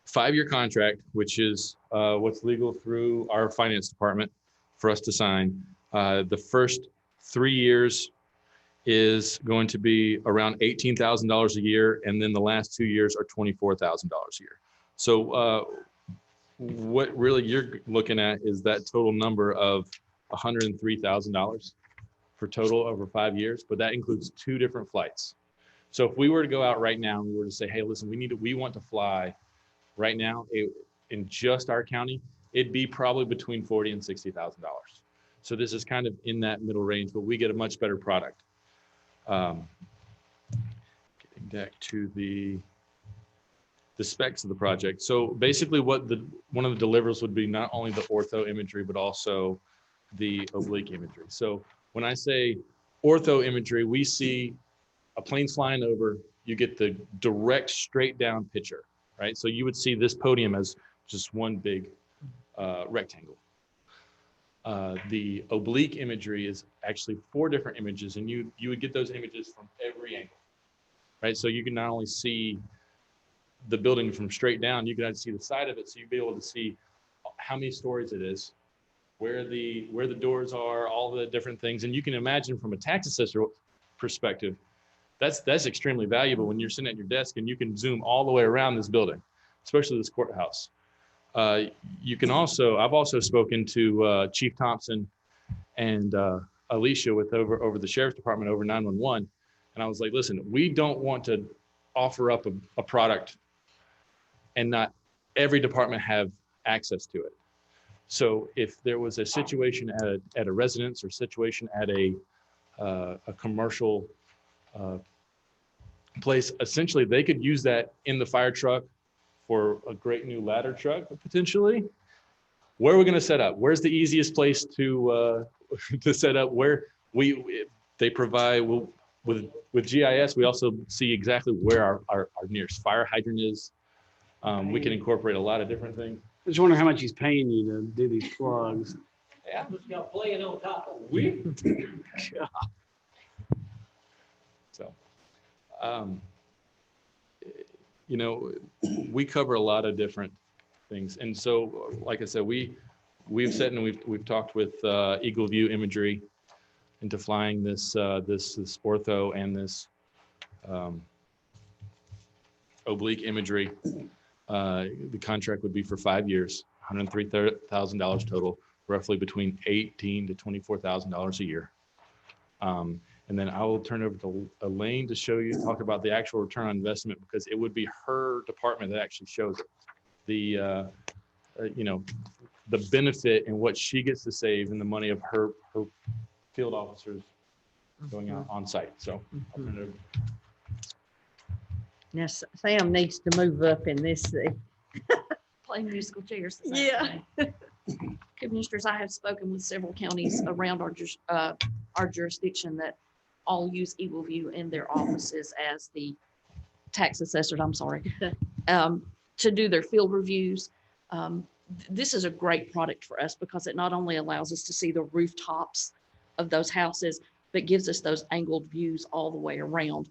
5-year contract, which is what's legal through our finance department for us to sign. The first 3 years is going to be around $18,000 a year, and then the last 2 years are $24,000 a year. So what really you're looking at is that total number of $103,000 for total over 5 years, but that includes 2 different flights. So if we were to go out right now and we were to say, hey, listen, we want to fly right now in just our county, it'd be probably between $40,000 and $60,000. So this is kind of in that middle range, but we get a much better product. Getting back to the specs of the project. So basically what one of the deliverables would be not only the ortho imagery, but also the oblique imagery. So when I say ortho imagery, we see a plane's flying over, you get the direct straight down picture, right? So you would see this podium as just one big rectangle. The oblique imagery is actually 4 different images, and you would get those images from every angle, right? So you can not only see the building from straight down, you can actually see the side of it, so you'll be able to see how many stories it is, where the doors are, all the different things. And you can imagine from a tax assessor perspective, that's extremely valuable when you're sitting at your desk and you can zoom all the way around this building, especially this courthouse. You can also, I've also spoken to Chief Thompson and Alicia with over the Sheriff's Department over 911. And I was like, listen, we don't want to offer up a product and not every department have access to it. So if there was a situation at a residence or situation at a commercial place, essentially they could use that in the fire truck for a great new ladder truck potentially. Where are we going to set up? Where's the easiest place to set up? Where they provide with GIS, we also see exactly where our nearest fire hydrant is. We can incorporate a lot of different things. I just wonder how much he's paying you to do these plugs. Yeah. Just got playing on top of it. So, you know, we cover a lot of different things. And so, like I said, we've sat and we've talked with Eagle View Imagery into flying this ortho and this oblique imagery. The contract would be for 5 years, $103,000 total, roughly between $18,000 to $24,000 a year. And then I will turn over to Elaine to talk about the actual return on investment, because it would be her department that actually shows it. The benefit and what she gets to save and the money of her field officers going out on site. So I'll turn it over. Now, Sam needs to move up in this. Playing musical chairs. this Yeah. afternoon. Commissioners, I have spoken with several counties around our jurisdiction that all use Eagle View in their offices as the tax assessors, to do their field reviews. This is a great product for us because it not only allows us to see the rooftops of those houses, but gives us those angled views all the way around.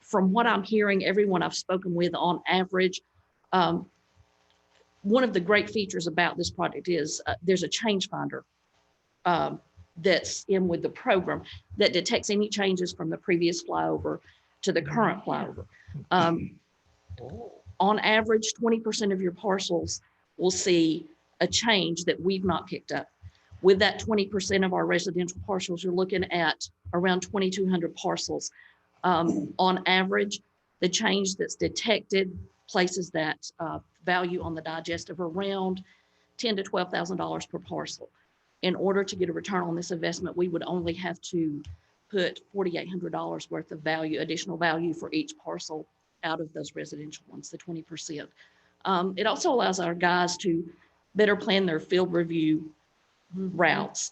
From what I'm hearing, everyone I've spoken with on average, one of the great features about this product is there's a change finder that's in with the program that detects any changes from the previous flyover to the current flyover. On average, 20% of your parcels will see a change that we've not picked up. With that 20% of our residential parcels, you're looking at around 2,200 parcels. On average, the change that's detected places that value on the digestive around $10,000 to $12,000 per parcel. In order to get a return on this investment, we would only have to put $4,800 worth of value, additional value for each parcel out of those residential ones, the 20%. It also allows our guys to better plan their field review routes.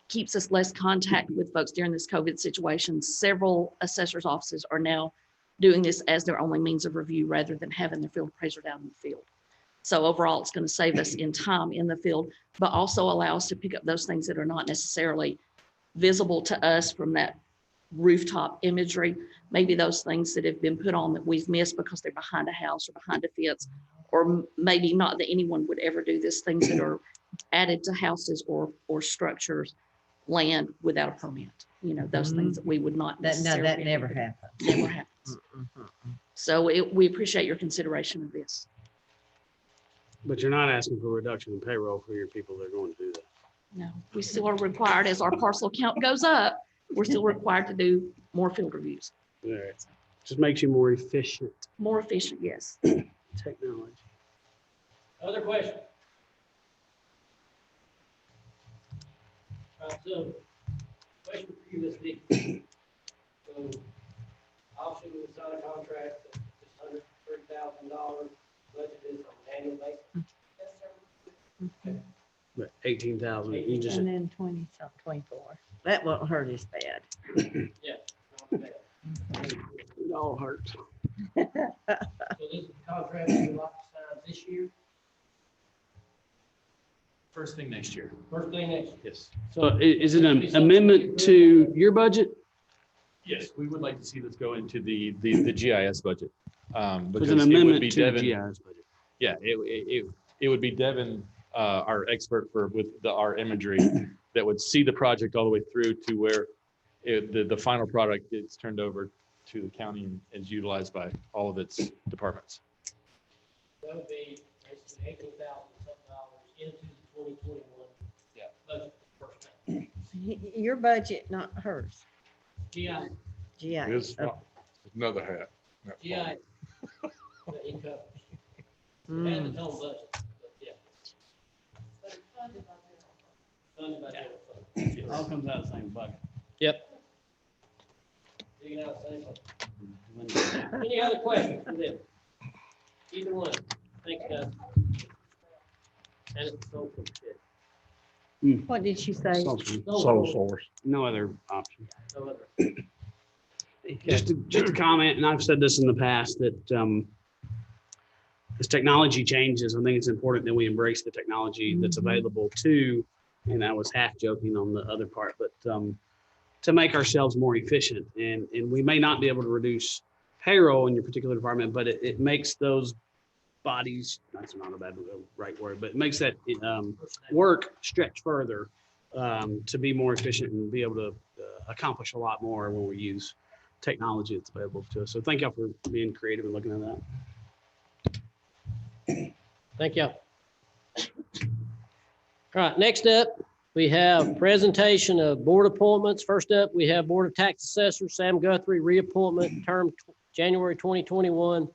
Keeps us less contact with folks during this COVID situation. Several assessors' offices are now doing this as their only means of review rather than having their field appraiser down in the field. So overall, it's going to save us in time in the field, but also allow us to pick up those things that are not necessarily visible to us from that rooftop imagery. Maybe those things that have been put on that we've missed because they're behind a house or behind a fence, or maybe not that anyone would ever do this, things that are added to houses or structures, land without a permit. You know, those things that we would not necessarily. That never happened. Never happens. So we appreciate your consideration of this. But you're not asking for a reduction in payroll for your people that are going to do that. No, we still are required, as our parcel count goes up, we're still required to do more field reviews. All right. Just makes you more efficient. More efficient, yes. Technology. Other questions? Right, so, question for you, Ms. Vicky. So, obviously, we signed a contract, that's just under $30,000, budget is on an annual basis. Yes, sir. But 18,000, you just, And then 20, something, 24. That won't hurt as bad. Yeah. not bad. it all hurts. So this is the contract we would like to sign this year, First thing next year. first thing next year. Yes. So is it an amendment to your budget? Yes, we would like to see this go into the GIS budget. It's an Because it would amendment be to the Devin. GIS budget. Yeah, it would be Devin, our expert with our imagery that would see the project all the way through to where the final product gets turned over to the county and is utilized by all of its departments. That would be basically $18,000 into the 2021. Yeah. Budget first time. Your budget, not hers. GI, GI. It's another hat. GI. That he covers. Mm. And its own budget, but yeah. But it's funded by Funded general fund. by general fund. It all comes out of the same bucket. Yep. Digging out the same one. Any other questions for them? Either one. Thanks, guys. And it's so good. What did you say? Sole source. No other option. No other. Just a comment, and I've said this in the past, that as technology changes, I think it's important that we embrace the technology that's available to, and I was half joking on the other part, but to make ourselves more efficient. And we may not be able to reduce payroll in your particular department, but it makes those bodies, that's not a bad right word, but it makes that work stretch further to be more efficient and be able to accomplish a lot more when we use technology that's available to us. So thank y'all for being creative and looking at that. Thank you. All right, next up, we have presentation of board appointments. First up, we have Board of Tax Assessor Sam Guthrie, reappointment, term January 2021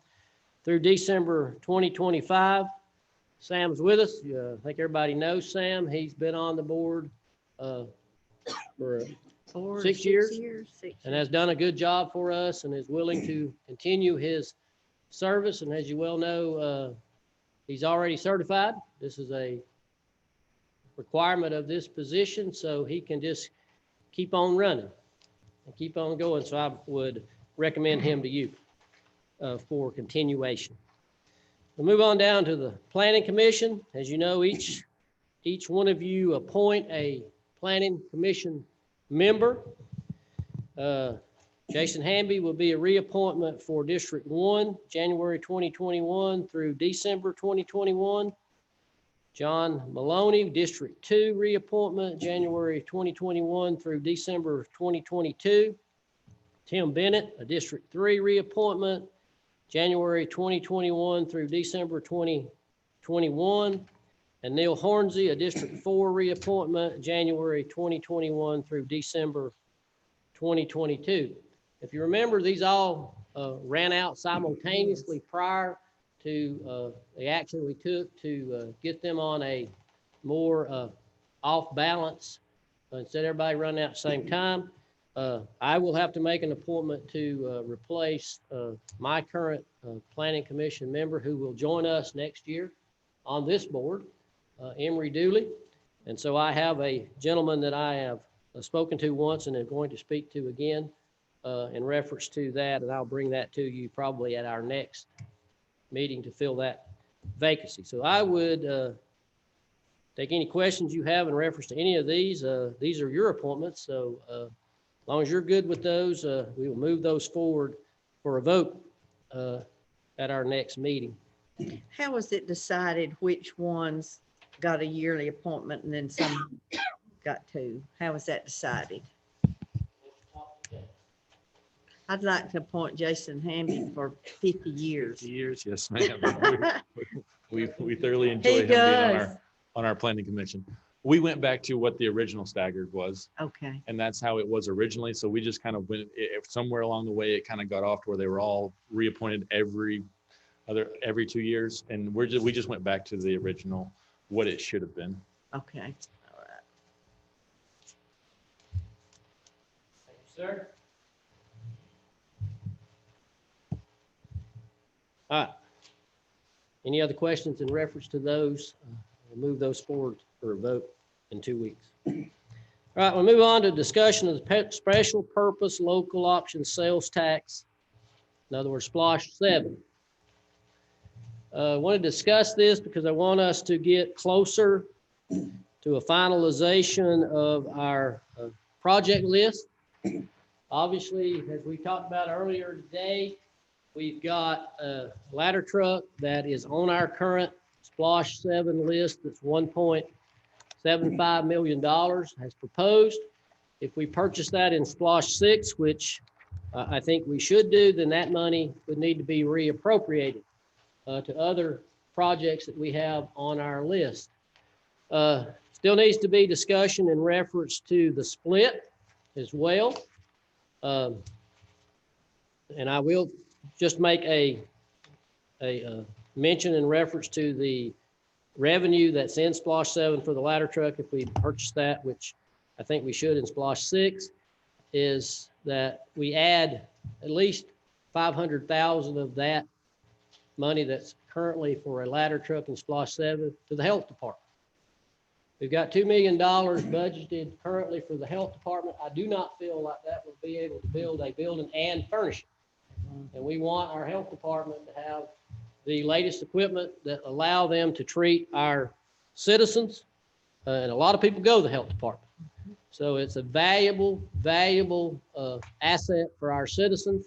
through December 2025. Sam's with us. I think everybody knows Sam. He's been on the board for 6 years and has done a good job for us and is willing to continue his service. And as you well know, he's already certified. This is a requirement of this position, so he can just keep on running and keep on going. So I would recommend him to you for continuation. We'll move on down to the Planning Commission. As you know, each one of you appoint a Planning Commission member. Jason Hamby will be a reappointment for District 1, January 2021 through December 2021. John Maloney, District 2 reappointment, January 2021 through December 2022. Tim Bennett, a District 3 reappointment, January 2021 through December 2021. And Neil Hornsey, a District 4 reappointment, January 2021 through December 2022. If you remember, these all ran out simultaneously prior to the action we took to get them on a more off balance. Instead of everybody running out at the same time, I will have to make an appointment to replace my current Planning Commission member who will join us next year on this board, Emery Dooley. And so I have a gentleman that I have spoken to once and am going to speak to again in reference to that, and I'll bring that to you probably at our next meeting to fill that vacancy. So I would take any questions you have in reference to any of these. These are your appointments, so as long as you're good with those, we will move those forward for a vote at our next meeting. How was it decided which ones got a yearly appointment and then some got two? How was that decided? I'd like to appoint Jason Hamby for 50 years. 50 years, yes, ma'am. We thoroughly enjoy He him being does. on our planning commission. We went back to what the original staggered was, Okay. and that's how it was originally. So we just kind of went, if somewhere along the way, it kind of got off to where they were all reappointed every 2 years. And we just went back to the original, what it should have been. Okay. All Sir? All right. Any other questions in reference to those? We'll move those forward for a vote in 2 weeks. All right, we'll move on to discussion of the special purpose local option sales tax. In other words, SPLOST 7. I want to discuss this because I want us to get closer to a finalization of our project list. Obviously, as we talked about earlier today, we've got a ladder truck that is on our current SPLOST 7 list that's $1.75 million as proposed. If we purchase that in SPLOST 6, which I think we should do, then that money would need to be reappropriated to other projects that we have on our list. Still needs to be discussion in reference to the split as well. And I will just make a mention in reference to the revenue that's in SPLOST 7 for the ladder truck. If we purchase that, which I think we should in SPLOST 6, is that we add at least 500,000 of that money that's currently for a ladder truck in SPLOST 7 to the health department. We've got $2 million budgeted currently for the health department. I do not feel like that will be able to build a building and furnish it. And we want our health department to have the latest equipment that allow them to treat our citizens. And a lot of people go to the health department. So it's a valuable asset for our citizens.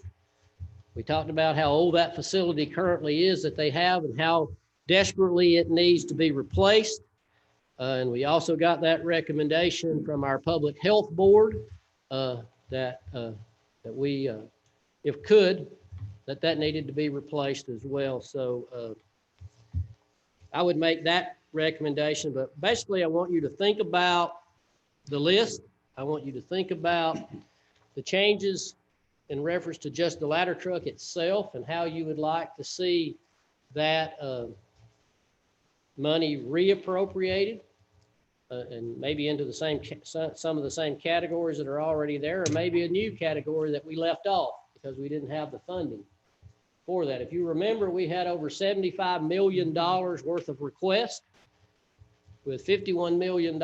We talked about how old that facility currently is that they have and how desperately it needs to be replaced. And we also got that recommendation from our public health board that we, if could, that needed to be replaced as well. So I would make that recommendation, but basically I want you to think about the list. I want you to think about the changes in reference to just the ladder truck itself and how you would like to see that money reappropriated and maybe into the same, some of the same categories that are already there, or maybe a new category that we left off because we didn't have the funding for that. If you remember, we had over $75 million worth of requests with $51 million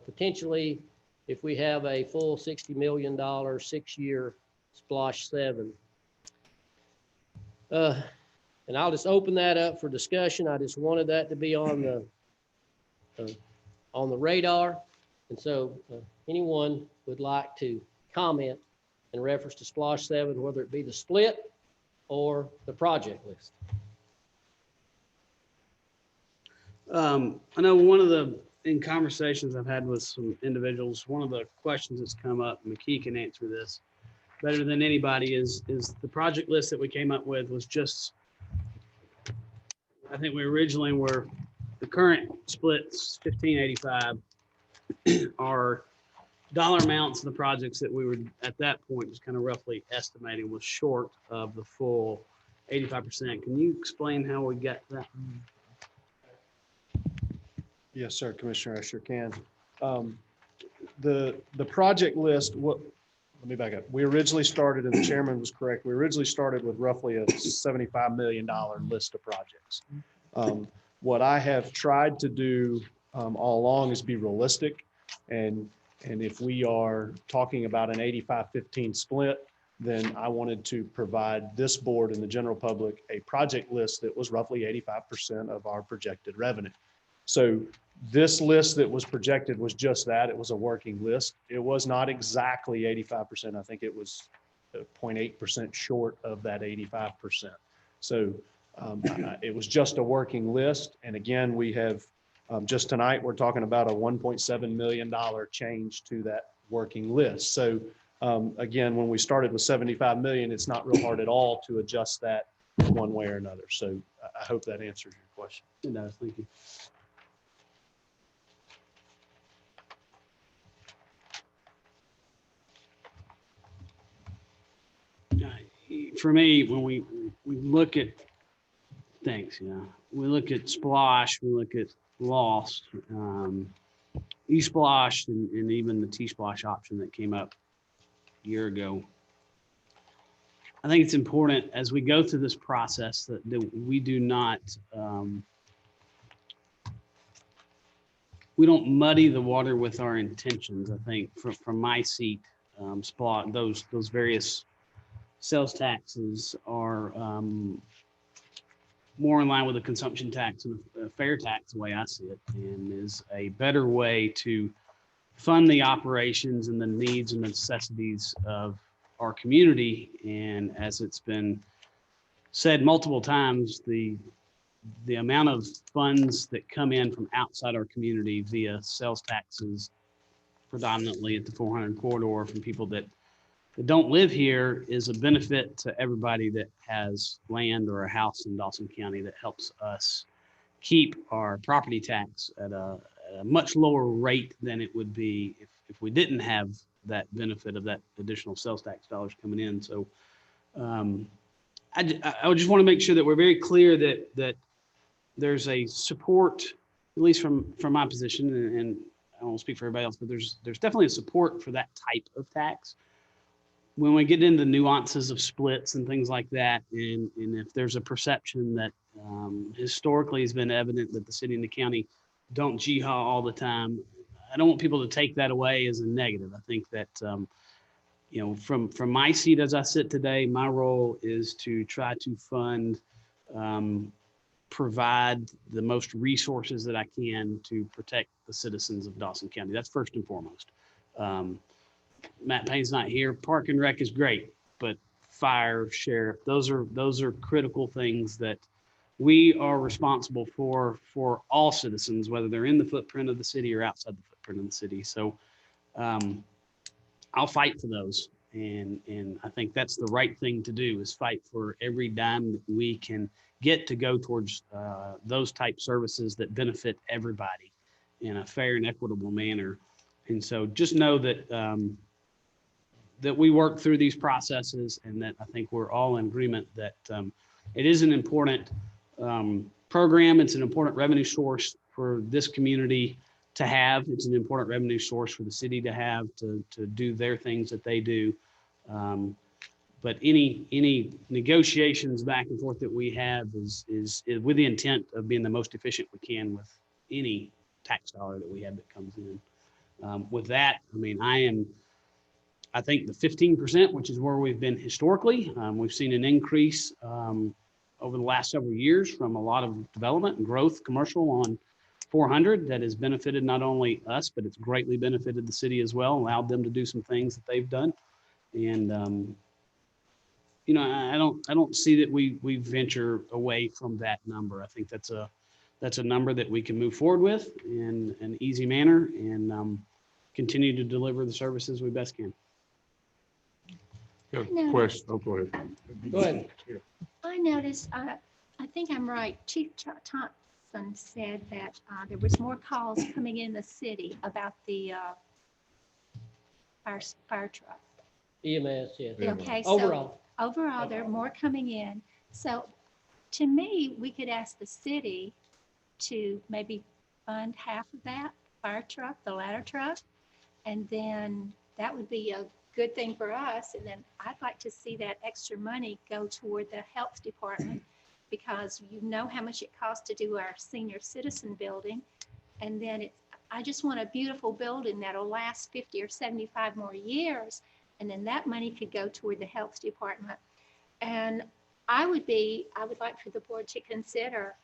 potentially if we have a full $60 million 6-year SPLOST 7. And I'll just open that up for discussion. I just wanted that to be on the radar. And so anyone would like to comment in reference to SPLOST 7, whether it be the split or the project list. I know in conversations I've had with some individuals, one of the questions that's come up, and McKee can answer this better than anybody, is the project list that we came up with was just, I think we originally were, the current splits 1585 are dollar amounts of the projects that we were at that point just kind of roughly estimating was short of the full 85%. Can you explain how we got that? Yes, sir, Commissioner, I sure can. The project list, let me back up. We originally started, and the chairman was correct, we originally started with roughly a $75 million list of projects. What I have tried to do all along is be realistic. And if we are talking about an 85-15 split, then I wanted to provide this board and the general public a project list that was roughly 85% of our projected revenue. So this list that was projected was just that. It was a working list. It was not exactly 85%. I think it was 0.8% short of that 85%. So it was just a working list. And again, we have just tonight, we're talking about a $1.7 million change to that working list. So again, when we started with 75 million, it's not real hard at all to adjust that one way or another. So I hope that answers your question. It does, thank you. For me, when we look at things, we look at SPLOST, we look at LOST, eSPLOST, and even the T-SPLOST option that came up year ago. I think it's important as we go through this process that we do not, we don't muddy the water with our intentions. I think from my seat, spot, those various sales taxes are more in line with a consumption tax and a fair tax, the way I see it, and is a better way to fund the operations and the needs and necessities of our community. And as it's been said multiple times, the amount of funds that come in from outside our community via sales taxes, predominantly at the 400 corridor from people that don't live here, is a benefit to everybody that has land or a house in Dawson County. That helps us keep our property tax at a much lower rate than it would be if we didn't have that benefit of that additional sales tax dollars coming in. So I just want to make sure that we're very clear that there's a support, at least from my position, and I don't speak for everybody else, but there's definitely a support for that type of tax. When we get into the nuances of splits and things like that, and if there's a perception that historically has been evident that the city and the county don't jihad all the time, I don't want people to take that away as a negative. I think that, you know, from my seat as I sit today, my role is to try to fund, provide the most resources that I can to protect the citizens of Dawson County. That's first and foremost. Matt Payne's not here. Park and Rec is great, but fire, sheriff, those are critical things that we are responsible for all citizens, whether they're in the footprint of the city or outside the footprint of the city. So I'll fight for those. And I think that's the right thing to do, is fight for every dime that we can get to go towards those type services that benefit everybody in a fair and equitable manner. And so just know that that we work through these processes, and that I think we're all in agreement that it is an important program. It's an important revenue source for this community to have. It's an important revenue source for the city to have to do their things that they do. But any negotiations back and forth that we have is with the intent of being the most efficient we can with any tax dollar that we have that comes in. With that, I mean, I think the 15%, which is where we've been historically, we've seen an increase over the last several years from a lot of development and growth commercial on 400 that has benefited not only us, but it's greatly benefited the city as well, allowed them to do some things that they've done. And, you know, I don't see that we venture away from that number. I think that's a number that we can move forward with in an easy manner and continue to deliver the services we best can. Got No. a question. Oh, go ahead. Go ahead. I noticed, I think I'm right, Chief Thompson said that there was more calls coming in the city about the fire truck. EMS, yeah. Okay, so Overall, there are more coming in. So to me, we could ask the city to maybe fund half of that fire truck, the ladder truck, and then that would be a good thing for us. And then I'd like to see that extra money go toward the health department, because you know how much it costs to do our senior citizen building. And then I just want a beautiful building that'll last 50 or 75 more years. And then that money could go toward the health department. And I would like for the board to consider,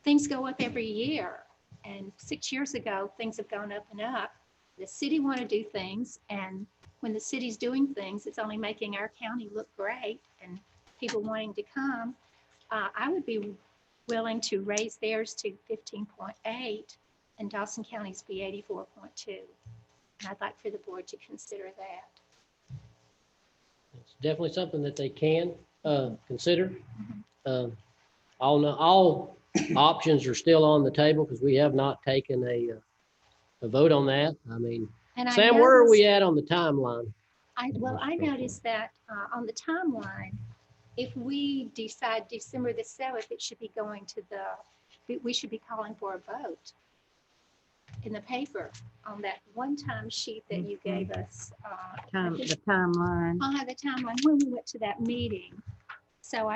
things go up every year. And 6 years ago, things have gone up and up. The city want to do things, and when the city's doing things, it's only making our county look great and people wanting to come. I would be willing to raise theirs to 15.8 and Dawson County's be 84.2. And I'd like for the board to consider that. it's definitely something that they can consider. All options are still on the table, because we have not taken a vote on that. I mean, And I Sam, where are we noticed- at on the timeline? I noticed that on the timeline, if we decide December the 7th, it should be going to we should be calling for a vote. in the paper on that one-time sheet that you gave us. Time, the timeline. I'll have the timeline when we went to that meeting. So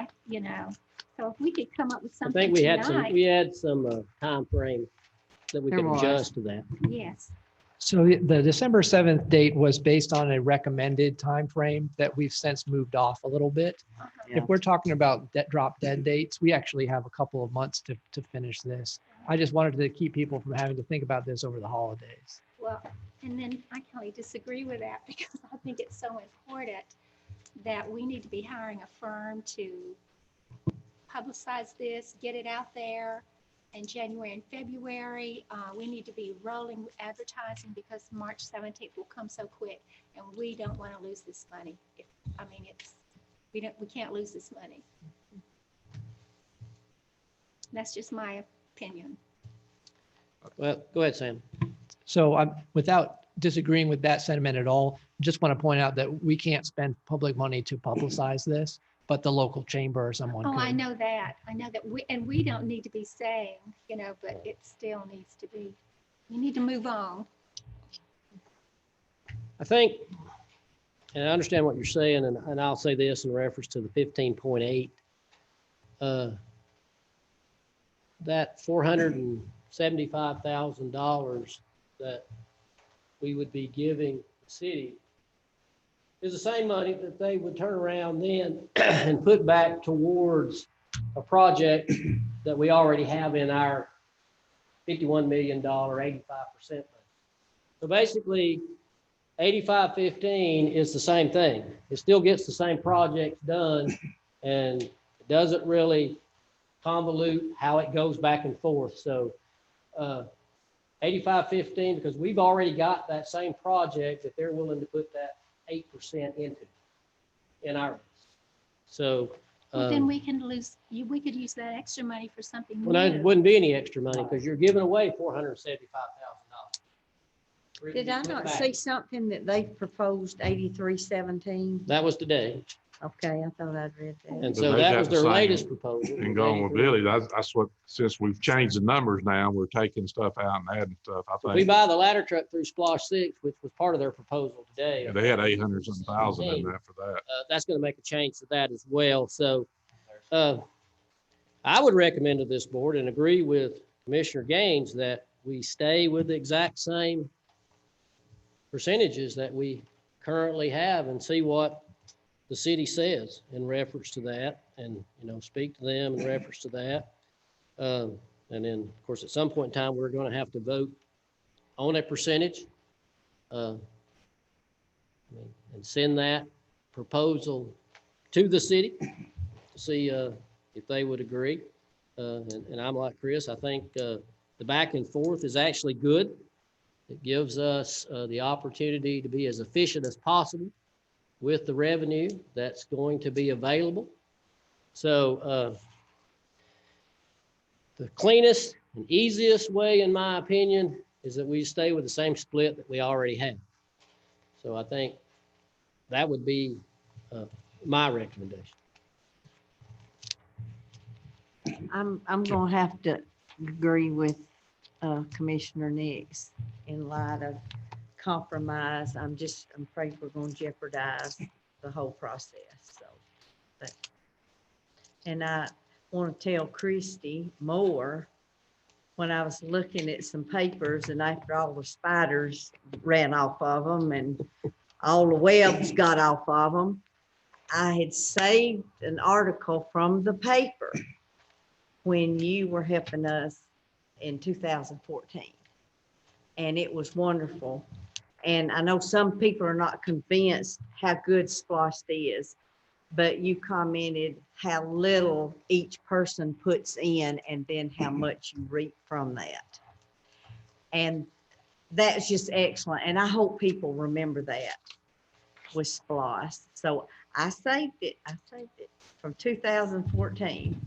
so if we could come up with I something think we had tonight. some time frame that we There could was. adjust to that. Yes, So the December 7th date was based on a recommended time frame that we've since moved off a little bit. Yeah. If we're talking about drop dead dates, we actually have a couple of months to finish this. I just wanted to keep people from having to think about this over the holidays. well, and then I kind of disagree with that because I think it's so important that we need to be hiring a firm to publicize this, get it out there. In January and February, we need to be rolling advertising because March 17th will come so quick, and we don't want to lose this money. We can't lose this money. That's just my opinion. Well, go ahead, Sam. So I'm, without disagreeing with that sentiment at all, just want to point out that we can't spend public money to publicize this, but the local chamber or someone Oh, I could. know that. We don't need to be saying, but it still needs to be, we need to move on. I think, and I understand what you're saying, and I'll say this in reference to the 15.8. That $475,000 that we would be giving the city is the same money that they would turn around then and put back towards a project that we already have in our $51 million, 85% budget. So basically, 85-15 is the same thing. It still gets the same projects done, and it doesn't really convolute how it goes back and forth. So 85-15, because we've already got that same project that they're willing to put that 8% into in our. So Well, then we can we could use that extra money for something well, there new. wouldn't be any extra money because you're giving away $475,000. Did I not see something that they proposed 8317? That was today. Okay, I thought I'd read that. And But so they that got was the their same latest proposal. And going with Billy, that's what, since we've changed the numbers now, we're taking stuff out and adding stuff. I We think buy the ladder truck through Splosh 6, which was part of their proposal today. they had 800 something thousand in there for that. That's going to make a change to that as well. So I would recommend to this board and agree with Commissioner Gaines that we stay with the exact same percentages that we currently have and see what the city says in reference to that, and, speak to them in reference to that. And then, of course, at some point in time, we're going to have to vote on a percentage and send that proposal to the city to see if they would agree. And I'm like Chris, I think the back and forth is actually good. It gives us the opportunity to be as efficient as possible with the revenue that's going to be available. So the cleanest and easiest way, in my opinion, is that we stay with the same split that we already have. So I think that would be my recommendation. I'm gonna have to agree with Commissioner Nix in light of compromise. I'm afraid we're gonna jeopardize the whole process, so. And I want to tell Christy more, when I was looking at some papers and after all the spiders ran off of them and all the webs got off of them, I had saved an article from the paper when you were helping us in 2014. And it was wonderful. And I know some people are not convinced how good SPLOST is, but you commented how little each person puts in and then how much you reap from that. And that's just excellent. And I hope people remember that with SPLOST. So I saved it from 2014.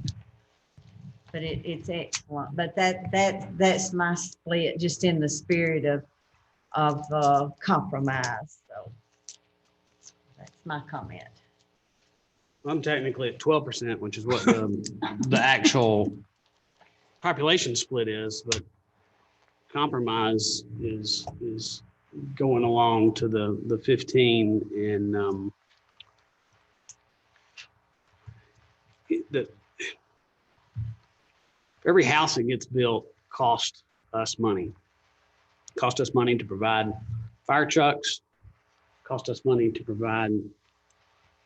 But it's excellent. But that's my split, just in the spirit of compromise. So that's my comment. I'm technically at 12%, which is what the actual population split is, but compromise is going along to the 15 and every house that gets built costs us money. Cost us money to provide fire trucks, cost us money to provide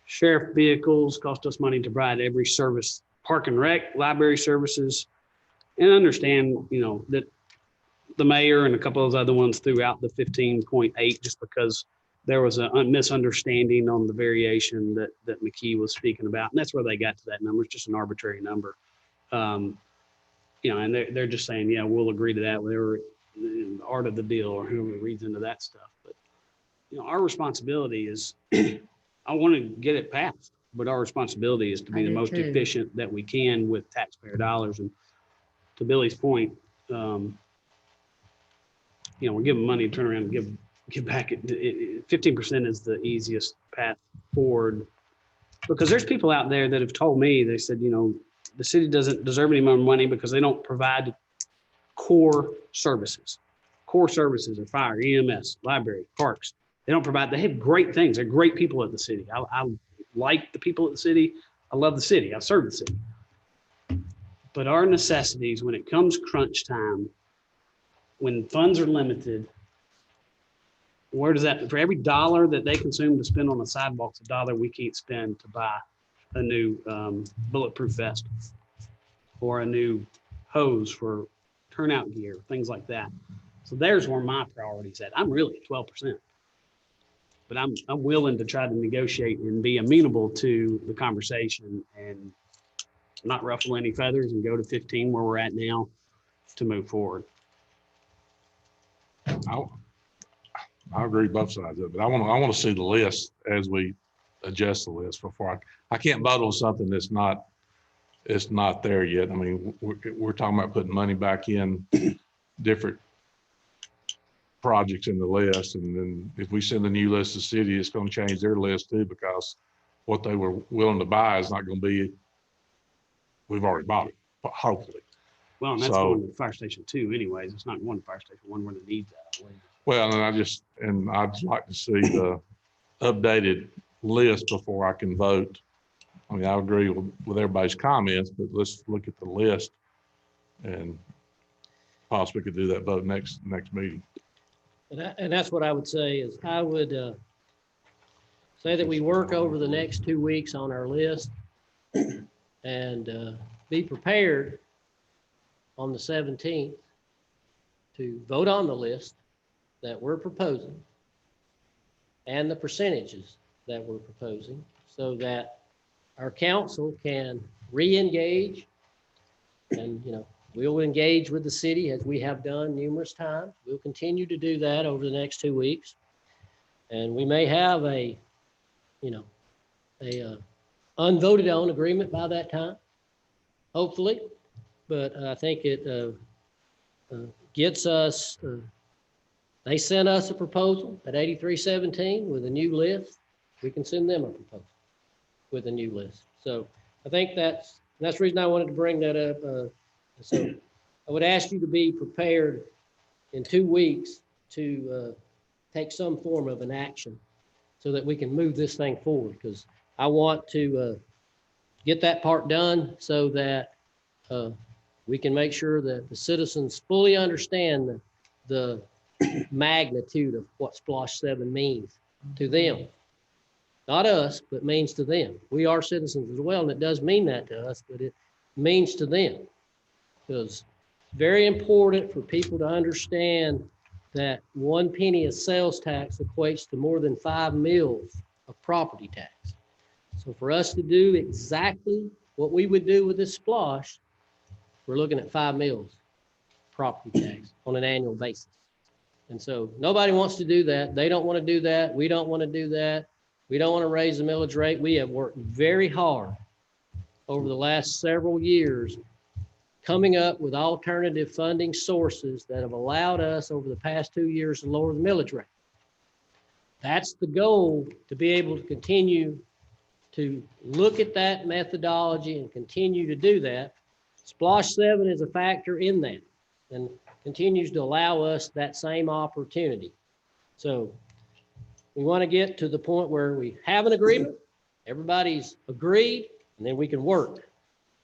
sheriff vehicles, cost us money to provide every service, park and rec, library services. And understand, that the mayor and a couple of those other ones threw out the 15.8 just because there was a misunderstanding on the variation that McKee was speaking about. And that's where they got to that number. It's just an arbitrary number. And they're just saying, yeah, we'll agree to that, whatever the art of the deal or whoever reads into that stuff. But, our responsibility is, I want to get it passed, but our responsibility is to be I the do most too. efficient that we can with taxpayer dollars. And to Billy's point, we're giving money, turn around and give back. 15% is the easiest path forward, because there's people out there that have told me, they said, the city doesn't deserve any more money because they don't provide core services. Core services are fire, EMS, library, parks. They don't provide, they have great things. They're great people at the city. I like the people at the city. I love the city. I serve the city. But our necessities, when it comes crunch time, when funds are limited, where does that, for every dollar that they consume to spend on the sidewalks, a dollar we can't spend to buy a new bulletproof vest or a new hose for turnout gear, things like that. So there's where my priority's at. I'm really at 12%, but I'm willing to try to negotiate and be amenable to the conversation and not ruffle any feathers and go to 15 where we're at now to move forward. I agree both sides of it, but I want to see the list as we adjust the list before I can't vote on something that's not there yet. I mean, we're talking about putting money back in different projects in the list. And then if we send a new list to the city, it's going to change their list too, because what they were willing to buy is not going to be, we've already bought it, hopefully. Well, and that's So- going to fire station 2 anyways. It's not one fire station, one where the needs at. Well, and I'd like to see the updated list before I can vote. I mean, I agree with everybody's comments, but let's look at the list and possibly could do that vote next meeting. And that's what I would say is I would say that we work over the next 2 weeks on our list and be prepared on the 17th to vote on the list that we're proposing and the percentages that we're proposing so that our council can re-engage and, we'll engage with the city as we have done numerous times. We'll continue to do that over the next 2 weeks. And we may have a unvoted on agreement by that time, hopefully. But I think it gets us, they sent us a proposal at 8317 with a new list. We can send them a proposal with a new list. So I think that's the reason I wanted to bring that up. So I would ask you to be prepared in 2 weeks to take some form of an action so that we can move this thing forward, because I want to get that part done so that we can make sure that the citizens fully understand the magnitude of what SPLOST 7 means to them. Not us, but means to them. We are citizens as well, and it does mean that to us, but it means to them. Because it's very important for people to understand that 1 penny of sales tax equates to more than 5 mills of property tax. So for us to do exactly what we would do with this SPLOST, we're looking at 5 mills property tax on an annual basis. And so nobody wants to do that. They don't want to do that. We don't want to do that. We don't want to raise the millage rate. We have worked very hard over the last several years coming up with alternative funding sources that have allowed us over the past 2 years to lower the millage rate. That's the goal, to be able to continue to look at that methodology and continue to do that. SPLOST 7 is a factor in that. And continues to allow us that same opportunity. So we want to get to the point where we have an agreement, everybody's agreed, and then we can work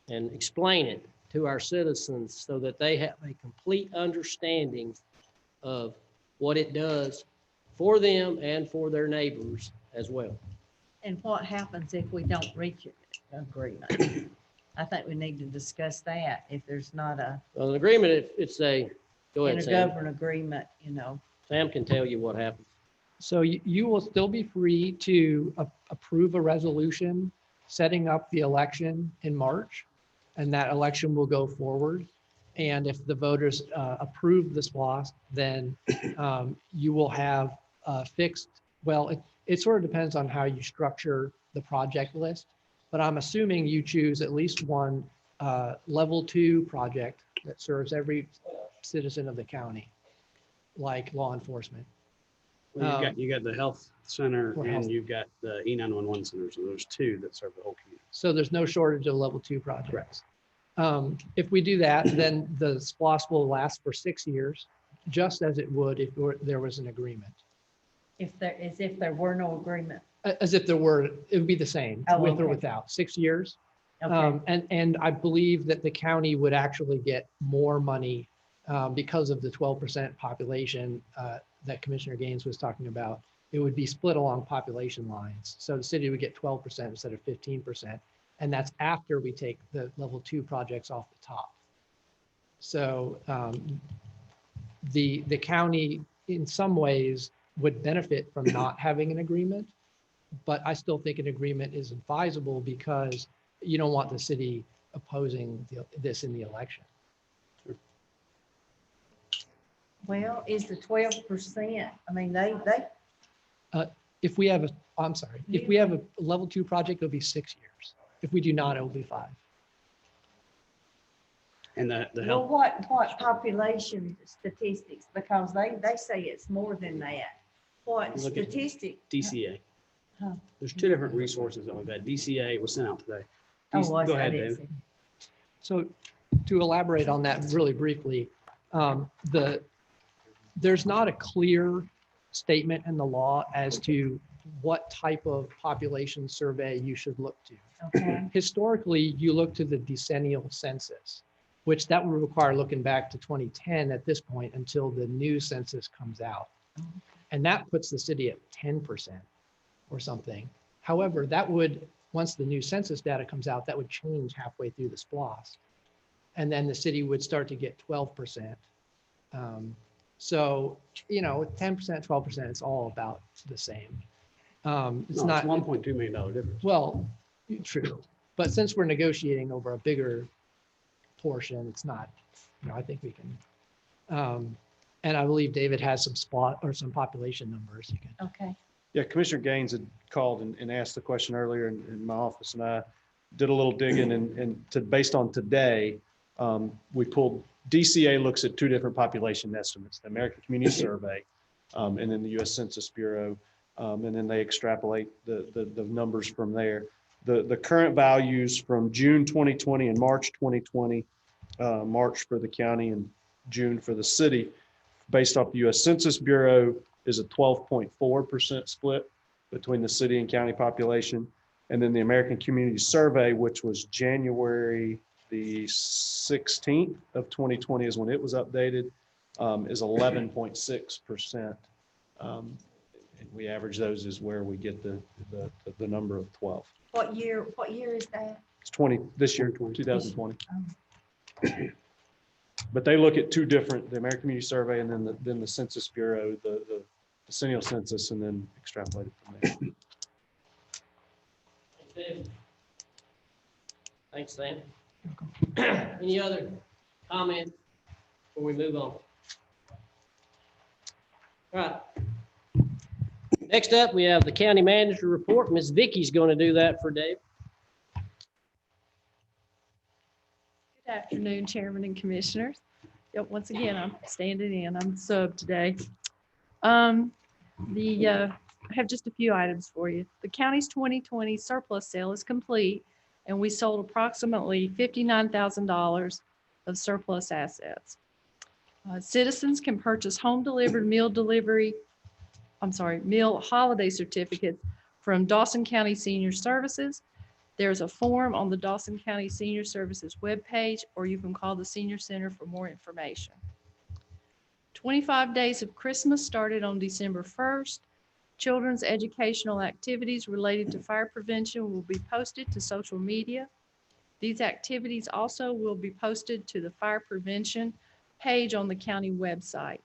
and explain it to our citizens so that they have a complete understanding of what it does for them and for their neighbors as well. And what happens if we don't reach an agreement? I think we need to discuss that. If there's not a Well, an agreement, it's a, go ahead, Sam. intergovernmental agreement, you know. Sam can tell you what happened. So you will still be free to approve a resolution setting up the election in March, and that election will go forward. And if the voters approve this SPLOST, then you will have fixed, well, it sort of depends on how you structure the project list, but I'm assuming you choose at least one level 2 project that serves every citizen of the county, like law enforcement. Well, you got the health center Or health. and you've got the E911 center. So there's 2 that serve the whole community. So there's no shortage of level 2 projects. If we do that, then the SPLOST will last for 6 years, just as it would if there was an agreement. If there were no agreement. As if there were, it would be the same, Oh, with or okay. without, 6 years. Okay. And I believe that the county would actually get more money because of the 12% population that Commissioner Gaines was talking about. It would be split along population lines. So the city would get 12% instead of 15%. And that's after we take the level 2 projects off the top. So the county in some ways would benefit from not having an agreement, but I still think an agreement is advisable because you don't want the city opposing this in the election. Well, is the 12%, I mean, If we have if we have a level 2 project, it'll be 6 years. If we do not, it will be 5. And the well, health, what population statistics? Because they say it's more than that. What Look at statistic? DCA. Huh. There's 2 different resources that we've had. DCA was sent out today. Oh, Go was I ahead, didn't David. see. So to elaborate on that really briefly, there's not a clear statement in the law as to what type of population survey you should look to. Okay. Historically, you look to the decennial census, which that would require looking back to 2010 at this point until the new census comes out. And that puts the city at 10% or something. However, that would, once the new census data comes out, that would change halfway through the SPLOST. And then the city would start to get 12%. So, 10%, 12%, it's all about the same. It's not $1.2 million difference. well, true. But since we're negotiating over a bigger portion, it's not, I think we can. And I believe David has some some population numbers. You can. Okay. Yeah, Commissioner Gaines had called and asked the question earlier in my office, and I did a little digging and based on today, we pulled, DCA looks at 2 different population estimates, the American Community Survey, and then the U.S. Census Bureau, and then they extrapolate the numbers from there. The current values from June 2020 and March 2020, March for the county and June for the city, based off the U.S. Census Bureau, is a 12.4% split between the city and county population. And then the American Community Survey, which was January the 16th of 2020 is when it was updated, is 11.6%. And we average those is where we get the number of 12. What year is that? It's this year, 2020. But they look at 2 different, the American Community Survey and then the Census Bureau, the decennial census, and then extrapolate it from there. Thanks, Sam. Any other comments before we move on? All right. Next up, we have the county manager report. Ms. Vicky's going to do that for Dave. Good afternoon, Chairman and Commissioners. Yep, once again, I'm standing in. I'm sub today. I have just a few items for you. The county's 2020 surplus sale is complete, and we sold approximately $59,000 of surplus assets. Citizens can purchase home delivered meal meal holiday certificates from Dawson County Senior Services. There's a form on the Dawson County Senior Services webpage, or you can call the Senior Center for more information. 25 Days of Christmas started on December 1st. Children's educational activities related to fire prevention will be posted to social media. These activities also will be posted to the fire prevention page on the county website.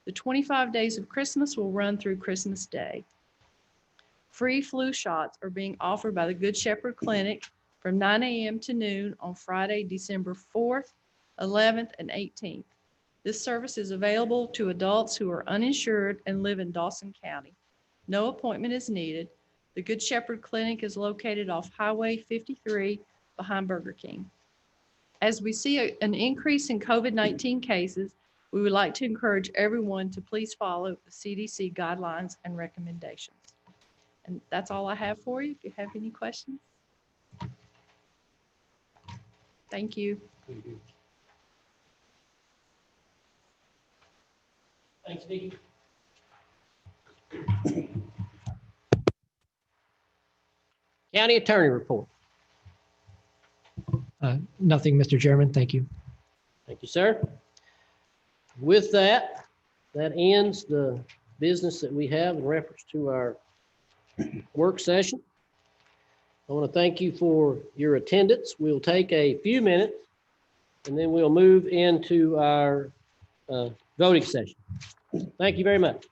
The 25 Days of Christmas will run through Christmas Day. Free flu shots are being offered by the Good Shepherd Clinic from 9 a.m. to noon on Friday, December 4th, 11th, and 18th. This service is available to adults who are uninsured and live in Dawson County. No appointment is needed. The Good Shepherd Clinic is located off Highway 53 behind Burger King. As we see an increase in COVID-19 cases, we would like to encourage everyone to please follow the CDC guidelines and recommendations. And that's all I have for you. If you have any questions. Thank you. Thanks, Vicki. County Attorney report. Nothing, Mr. Chairman. Thank you. Thank you, sir. With that, that ends the business that we have in reference to our work session. I want to thank you for your attendance. We'll take a few minutes and then we'll move into our voting session. Thank you very much.